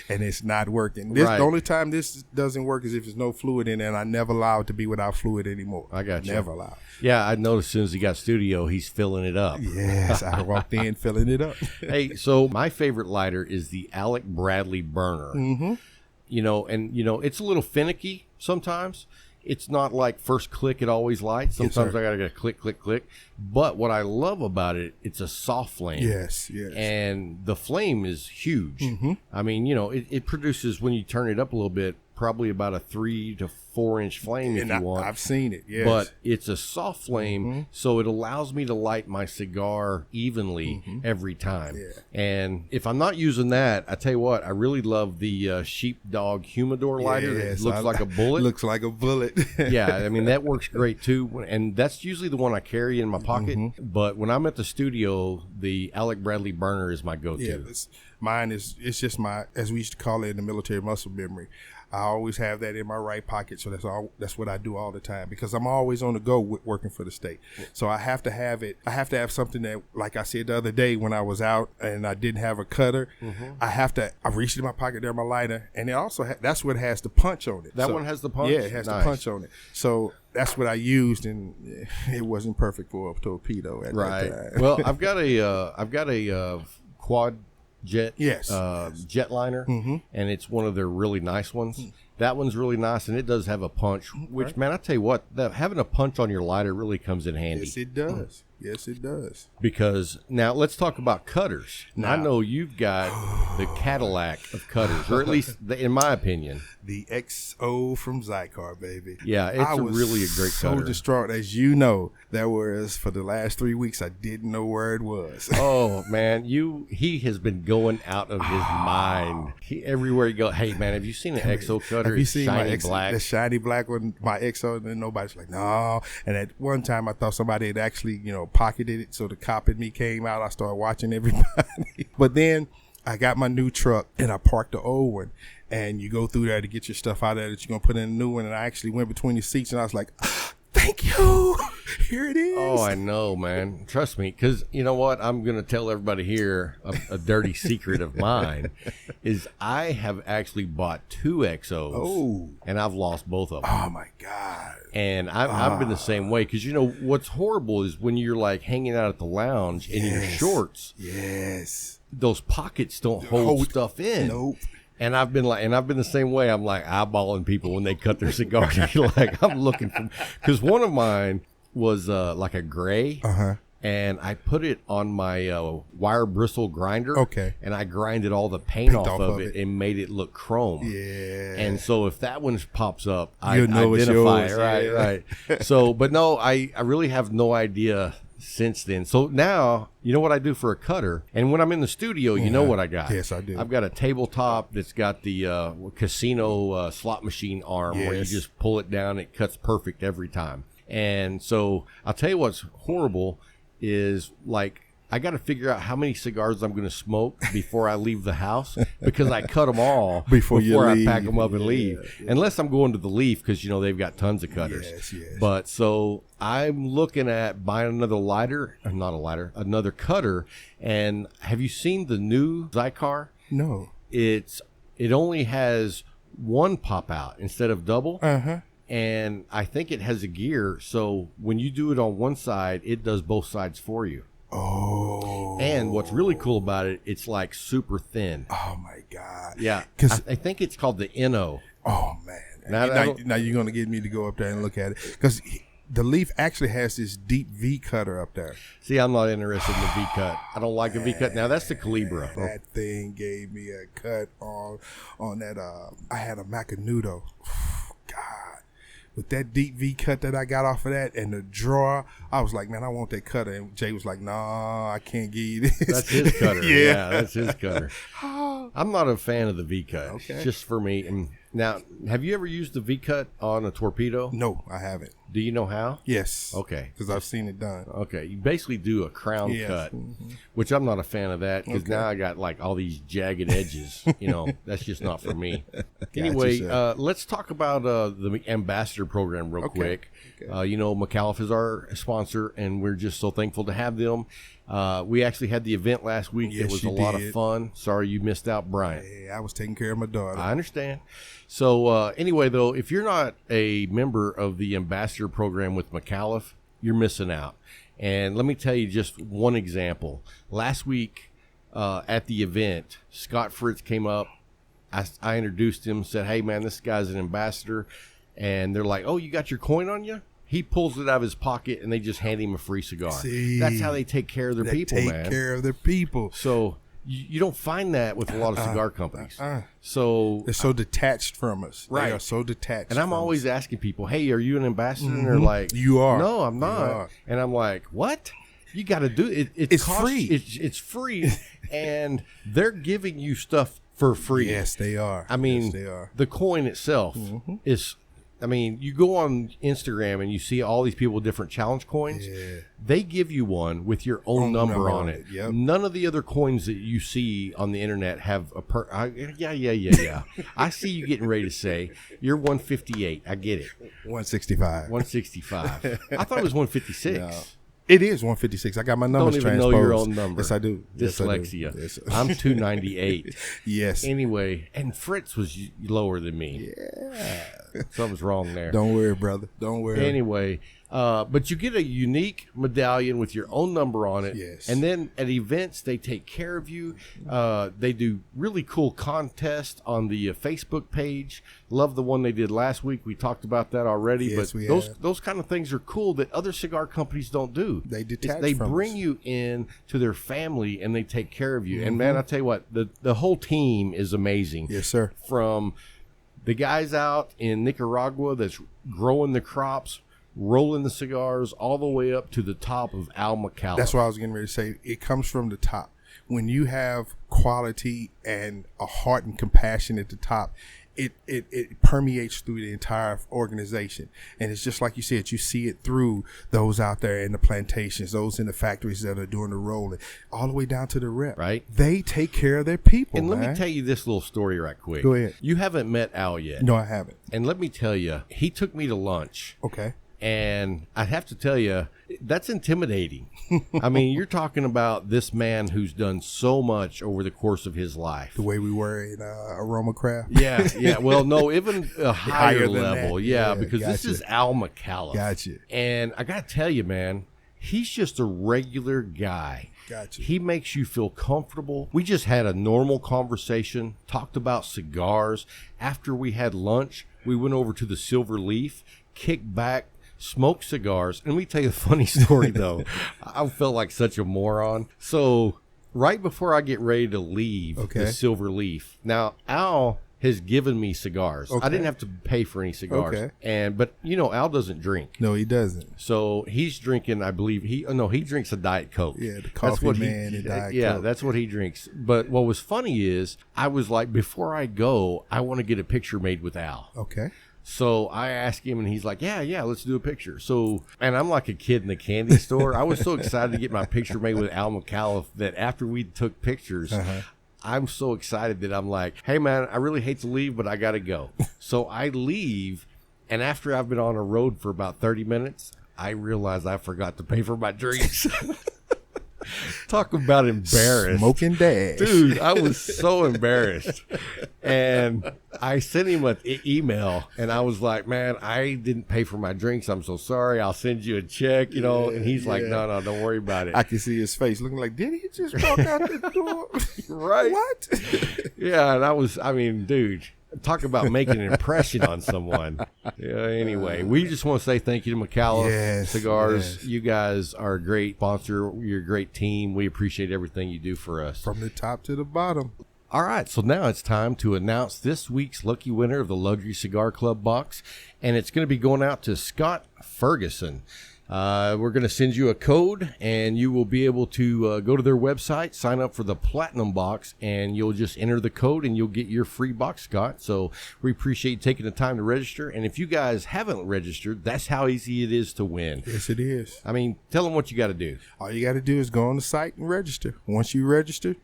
And it's not working. This, Right. The only time this doesn't work is if there's no fluid in it, and I never allow it to be without fluid anymore. I got you. Never allow. Yeah, I noticed as soon as he got studio, he's filling it up. Yes, I walked in filling it up. Hey, so my favorite lighter is the Alec Bradley burner. Mm-hmm. It's a little finicky sometimes. It's not like first click, it always lights. Sometimes sir. I gotta go click. But what I love about it, it's a soft flame. Yes. And the flame is huge. Mm-hmm. I mean, it produces, when you turn it up a little bit, probably about a 3 to 4 inch flame if you want. I've seen it, yes. But it's a soft flame, so it allows me to light my cigar evenly every time. Yeah. And if I'm not using that, I tell you what, I really love the Sheepdog Humidor lighter Yes, that looks like a bullet. Looks like a bullet. Yeah, I mean, that works great too. And that's usually the one I carry in my pocket. But when I'm at the studio, the Alec Bradley burner is my go-to. Yeah, mine is, it's just my, as we used to call it in the military, muscle memory. I always have that in my right pocket, so that's what I do all the time, because I'm always on the go working for the state. So I have to have it. I have to have something that, like I said the other day when I was out and I didn't have a cutter, I reached in my pocket there, my lighter, and it also that's what has the punch on it. That one has the punch? Yeah, it has Nice. the punch on it. So that's what I used, and it wasn't perfect for a torpedo at that time. Well, I've got a quad jet Yes. jetliner, and it's one of their really nice ones. That one's really nice, and it does have a punch, which, man, I tell you what, having a punch on your lighter really comes in handy. Yes, it does. Yes, it does. Because now let's talk about cutters. I know you've got the Cadillac of cutters, or at least in my opinion. The XO from Cigar, baby. Yeah, it's really a great so cutter. distraught, as you know, that was for the last 3 weeks. I didn't know where it was. Oh man, he has been going out of his mind. Everywhere you go, hey man, have you seen an XO cutter? Have you It's seen shiny my black. the shiny black one, my XO? And then nobody's like, no. And at one time, I thought somebody had actually, pocketed it. So the cop in me came out. I started watching everybody. But then I got my new truck and I parked the old one. And you go through there to get your stuff out of there that you're going to put in a new one. And I actually went between the seats and I was like, thank you. Here it is. Oh, I know, man. Trust me, because you know what? I'm going to tell everybody here a dirty secret of mine is I have actually bought 2 XOs. Oh. And I've lost both of them. Oh, my God. And I've been the same way, because what's horrible is when you're like hanging out at the lounge in your shorts. Yes. Those pockets don't hold stuff in. Nope. And I've been the same way. I'm like eyeballing people when they cut their cigars. Like I'm looking for, because one of mine was like a gray, and I put it on my wire bristle grinder. Okay. And I grinded all the paint off of it and made it look chrome. Yeah. And so if that one pops up, I You'll know it's identify yours. it. Right. So, but no, I really have no idea since then. So now, you know what I do for a cutter? And when I'm in the studio, you know what I got. Yes, I do. I've got a tabletop that's got the casino slot machine arm where you Yes. just pull it down. It cuts perfect every time. And so I'll tell you what's horrible is, like, I got to figure out how many cigars I'm going to smoke before I leave the house, because I cut them all Before you I leave. pack them up and leave. Unless I'm going to the Leaf, because, they've got tons of cutters. Yes. But so I'm looking at buying another another cutter. And have you seen the new Cigar? No. It only has one pop out instead of double. and I think it has a gear. So when you do it on one side, it does both sides for you. Oh. And what's really cool about it, it's like super thin. Oh my God. Yeah. 'Cause I think it's called the Inno. oh man. Now You're gonna get me to go up there and look at it because the Leaf actually has this deep V cutter up there. See, I'm not interested in the V cut. I don't like a V cut. Now that's the Calibra. That thing gave me a cut on that. I had a Macanudo. God, with that deep V cut that I got off of that and the drawer, I was like, man, I want that cutter. And Jay was like, nah, I can't give you this. That's his cutter. Yeah. That's his cutter. I'm not a fan of the V cut. Okay. It's just for me. And now, have you ever used the V cut on a torpedo? No, I haven't. Do you know how? Yes. Okay. Because I've seen it done. Okay, you basically do a crown Yes. cut, which I'm not a fan of that because now I got like all these jagged edges. That's just not for me. Anyway, sir. let's talk about the ambassador program real quick. Okay. Micallef is our sponsor, and we're just so thankful to have them. We actually had the event last week. Yes, it was you a lot of did. fun. Sorry you missed out, Bryant. Hey, I was taking care of my daughter. I understand. So anyway, though, if you're not a member of the ambassador program with Micallef, you're missing out. And let me tell you just one example. Last week at the event, Scott Fritz came up. I introduced him, said, hey, man, this guy's an ambassador. And they're like, oh, you got your coin on you? He pulls it out of his pocket, and they just hand him a free cigar. See, that's how they take care of their people, man. Take care of their people. So you don't find that with a lot of cigar companies. So They're so detached from us. Right. They are so detached. and I'm from always us. asking people, hey, are you an ambassador? And they're like, You are. No, I'm You not. are. And I'm like, what? You got to do it. It's free. It's free, and they're giving you stuff for free. Yes, they are. I mean, yes, they are. the coin itself is. I mean, you go on Instagram and you see all these people with different challenge coins. Yeah. They give you one with your own number on it. Yep. None of the other coins that you see on the internet have a yeah. I see you getting ready to say you're 158. I get it. 165. 165. I thought it was 156. No. It is 156. I got my numbers Don't even transposed. know your own number. Yes, I do. Yes, I do. Dyslexia. Yes. I'm 298. Yes. Anyway, and Fritz was lower than me. Yeah. Something's wrong there. Don't worry, brother. Don't worry. Anyway, but you get a unique medallion with your own number on it. Yes. And then at events, they take care of you. They do really cool contests on the Facebook page. Love the one they did last week. We talked about that already. Yes, but we those have. those kind of things are cool that other cigar companies don't do. They detach They from bring us. you in to their family and they take care of you. And Mm-hmm. man, I tell you what, the whole team is amazing. Yes, sir. From the guys out in Nicaragua that's growing the crops, rolling the cigars, all the way up to the top of Al Micallef. That's what I was getting ready to say. It comes from the top. When you have quality and a heart and compassion at the top, it permeates through the entire organization. And it's just like you said, you see it through those out there in the plantations, those in the factories that are doing the rolling, all the way down to the rep. Right. They take care of their people. And let man. me tell you this little story right quick. Go ahead. You haven't met Al yet. No, I haven't. And let me tell you, he took me to lunch. Okay. And I have to tell you, that's intimidating. I mean, you're talking about this man who's done so much over the course of his life. The way we were in Aroma Craft. Yeah. Well, no, even a higher Higher than level. that. Yeah, Yeah, because this gotcha. is Al Micallef. Gotcha. And I got to tell you, man, he's just a regular guy. Gotcha. He makes you feel comfortable. We just had a normal conversation, talked about cigars. After we had lunch, we went over to the Silver Leaf, kicked back, smoked cigars. And let me tell you a funny story, though. I felt like such a moron. So right before I get ready to leave Okay. the Silver Leaf, now Al has given me cigars. I Okay. didn't have to pay for any cigars. Okay. But Al doesn't drink. No, he doesn't. So he's drinking, I believe he drinks a Diet Coke. Yeah, the That's coffee what man and Diet Yeah, Coke. that's what he drinks. But what was funny is I was like, before I go, I want to get a picture made with Al. Okay. So I asked him, and he's like, yeah, let's do a picture. So, and I'm like a kid in the candy store. I was so excited to get my picture made with Al Micallef that after we took pictures, I'm so excited that I'm like, hey, man, I really hate to leave, but I got to go. So I leave, and after I've been on a road for about 30 minutes, I realized I forgot to pay for my drinks. Talk about embarrassed. Smoking dash. Dude, I was so embarrassed. And I sent him an email, and I was like, man, I didn't pay for my drinks. I'm so sorry. I'll send you a check, you know. And he's like, no, don't worry about it. I can see his face looking like, did he just walk out the door? Right. What? Yeah, and I mean, dude, talk about making an impression on someone. Yeah, anyway, we just want to say thank you to Micallef Cigars. Yes. You guys are a great sponsor. You're a great team. We appreciate everything you do for us. From the top to the bottom. All right, so now it's time to announce this week's lucky winner of the Luxury Cigar Club box, and it's going to be going out to Scott Ferguson. We're going to send you a code, and you will be able to go to their website, sign up for the Platinum box, and you'll just enter the code, and you'll get your free box, Scott. So we appreciate you taking the time to register. And if you guys haven't registered, that's how easy it is to win. Yes, it is. I mean, tell them what you got to do. All you got to do is go on the site and register. Once you register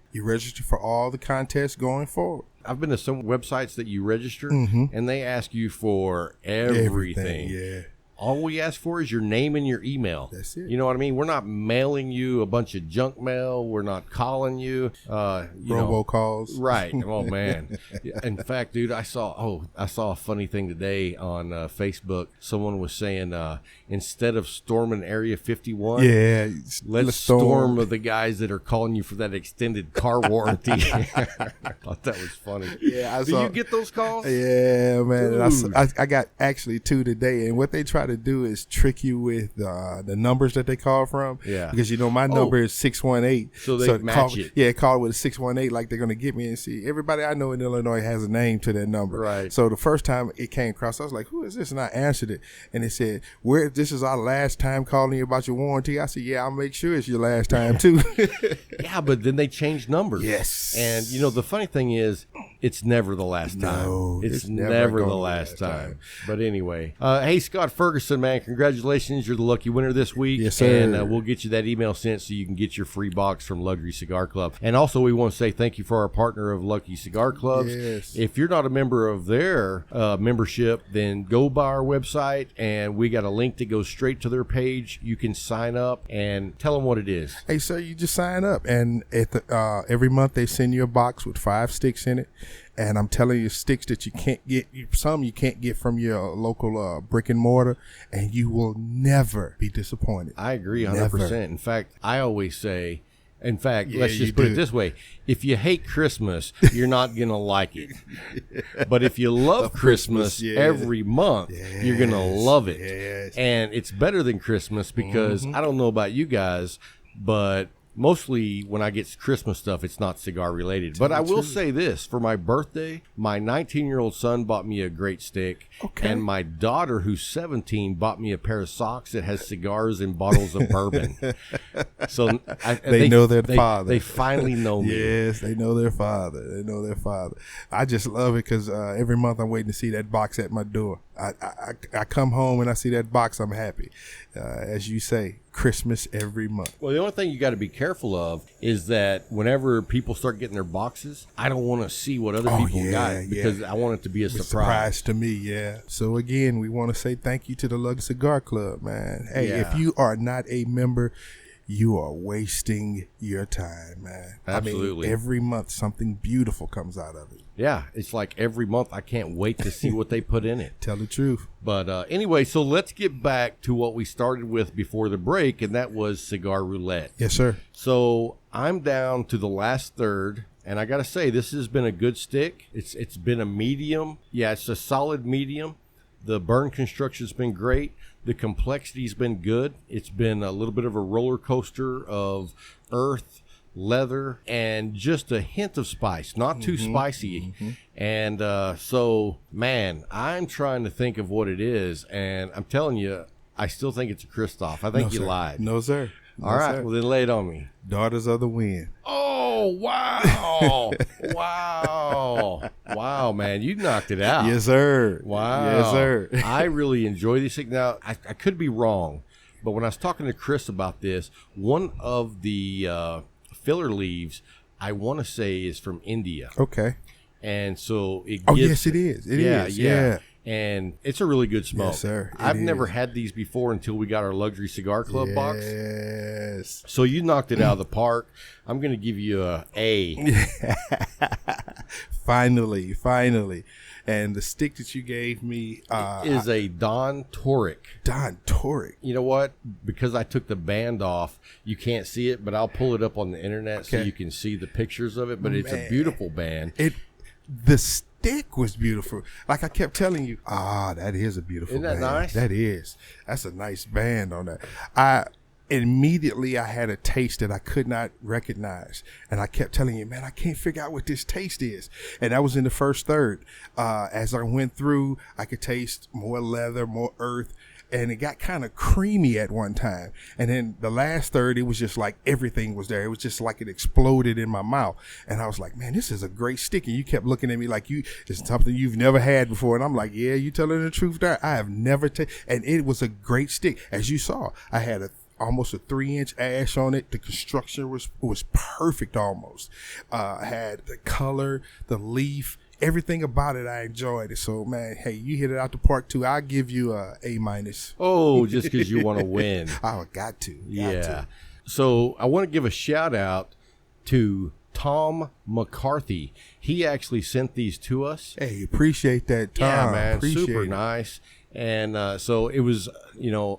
for all the contests going forward. I've been to some websites that you register, and they ask you for everything. Yeah. All we ask for is your name and your email. That's it. You know what I mean? We're not mailing you a bunch of junk mail. We're not calling you. Robocalls. Right. Oh, man. In fact, dude, I saw a funny thing today on Facebook. Someone was saying instead of storming Area 51, let's storm the guys that are calling you for that extended car warranty. I thought that was funny. Yeah, Do you get those calls? Yeah, man. Dude. I got actually 2 today, and what they try to do is trick you with the numbers that they call from. Yeah. Because my number is 618. So they match it. Yeah, call with a 618 like they're gonna get me and see. Everybody I know in Illinois has a name to that number. Right. So the first time it came across, I was like, "Who is this?" And I answered it, and it said, "This is our last time calling you about your warranty." I said, "Yeah, I'll make sure it's your last time too." Yeah, but then they changed numbers. Yes. And the funny thing is, it's never the last time. No, it's it's never never the gonna be last the last time. time. But anyway, hey, Scott Ferguson, man, congratulations. You're the lucky winner this week. Yes, sir. And we'll get you that email sent so you can get your free box from Luxury Cigar Club. And also, we want to say thank you for our partner of Lucky Cigar Clubs. Yes. If you're not a member of their membership, then go by our website, and we got a link that goes straight to their page. You can sign up and tell them what it is. Hey, sir, you just sign up, and at the every month they send you a box with 5 sticks in it. And I'm telling you, sticks that you can't get, some you can't get from your local brick and mortar, and you will never be disappointed. I agree 100%. Never. In fact, I always say, let's Yeah, just you put do. it this way. If you hate Christmas, you're not going to like it. But if you love Christmas yeah. every month, you're going to love it. Yes. And it's better than Christmas because I don't know about you guys, but mostly when I get Christmas stuff, it's not cigar related. But I will say this. For my birthday, my 19-year-old son bought me a great stick. Okay. And my daughter, who's 17, bought me a pair of socks that has cigars and bottles of bourbon. So They know their father. They finally know me. Yes, they know their father. They know their father. I just love it because every month I'm waiting to see that box at my door. I come home and I see that box, I'm happy. As you say, Christmas every month. Well, the only thing you got to be careful of is that whenever people start getting their boxes, I don't want to see what other people got because I want it to be a surprise. To me, yeah. So again, we want to say thank you to the Luxury Cigar Club, man. Hey, Yeah. if you are not a member, you are wasting your time, man. Absolutely. I mean, every month something beautiful comes out of it. Yeah, it's like every month I can't wait to see what they put in it. Tell the truth. But anyway, so let's get back to what we started with before the break, and that was Cigar Roulette. Yes, sir. So I'm down to the last third, and I got to say, this has been a good stick. It's been a medium. Yeah, it's a solid medium. The burn construction's been great. The complexity's been good. It's been a little bit of a roller coaster of earth, leather, and just a hint of spice. Not too spicy. And so, man, I'm trying to think of what it is, and I'm telling you, I still think it's a Christoph. I think No, you sir. lied. No, sir. No, All right, sir. well, then lay it on me. Daughters of the Wind. Oh, wow. Wow, man. You knocked it out. Yes, sir. Wow. Yes, sir. I really enjoy these things. Now, I could be wrong, but when I was talking to Chris about this, one of the filler leaves, I want to say, is from India. Okay. And so it Oh, gives, yes, it is. It yeah, is. yeah. and it's a really good smoke. Yes, sir. I've never had these before until we got our Luxury Cigar Club box. Yes. So you knocked it out of the park. I'm going to give you a A. Finally. And the stick that you gave me is a Don Toric. Don Toric. You know what? Because I took the band off, you can't see it, but I'll pull it up on the internet so you can see the pictures of it. But it's a beautiful band. The stick was beautiful. Like I kept telling you, that is a beautiful Isn't that band. nice? That is. That's a nice band on that. Immediately I had a taste that I could not recognize, and I kept telling you, man, I can't figure out what this taste is. And that was in the first third. As I went through, I could taste more leather, more earth, and it got kind of creamy at one time. And then the last third, it was just like everything was there. It was just like it exploded in my mouth. And I was like, man, this is a great stick. And you kept looking at me like it's something you've never had before. And I'm like, yeah, you telling the truth there. I have never and it was a great stick. As you saw, I had almost a 3-inch ash on it. The construction was perfect almost. I had the color, the leaf, everything about it. I enjoyed it. So man, hey, you hit it out the park too. I'll give you a A-. Oh, just because you want to win. I got to. Yeah. So I want to give a shout out to Tom McCarthy. He actually sent these to us. Hey, appreciate that, Tom. Yeah, man, appreciate super it. nice. And so it was,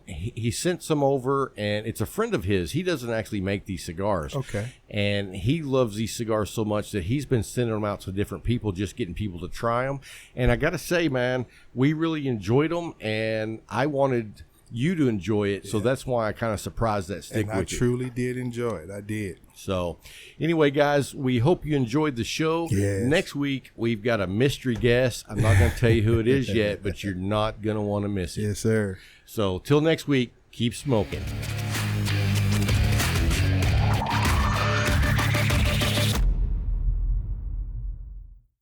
he sent some over, and it's a friend of his. He doesn't actually make these cigars. Okay. And he loves these cigars so much that he's been sending them out to different people, just getting people to try them. And I got to say, man, we really enjoyed them, and I wanted you to enjoy it. So that's why I kind of surprised that stick And I with you. truly did enjoy it. I did. So anyway, guys, we hope you enjoyed the show. Yes. Next week, we've got a mystery guest. I'm not going to tell you who it is yet, but you're not going to want to miss it. Yes, sir. So till next week, keep smoking.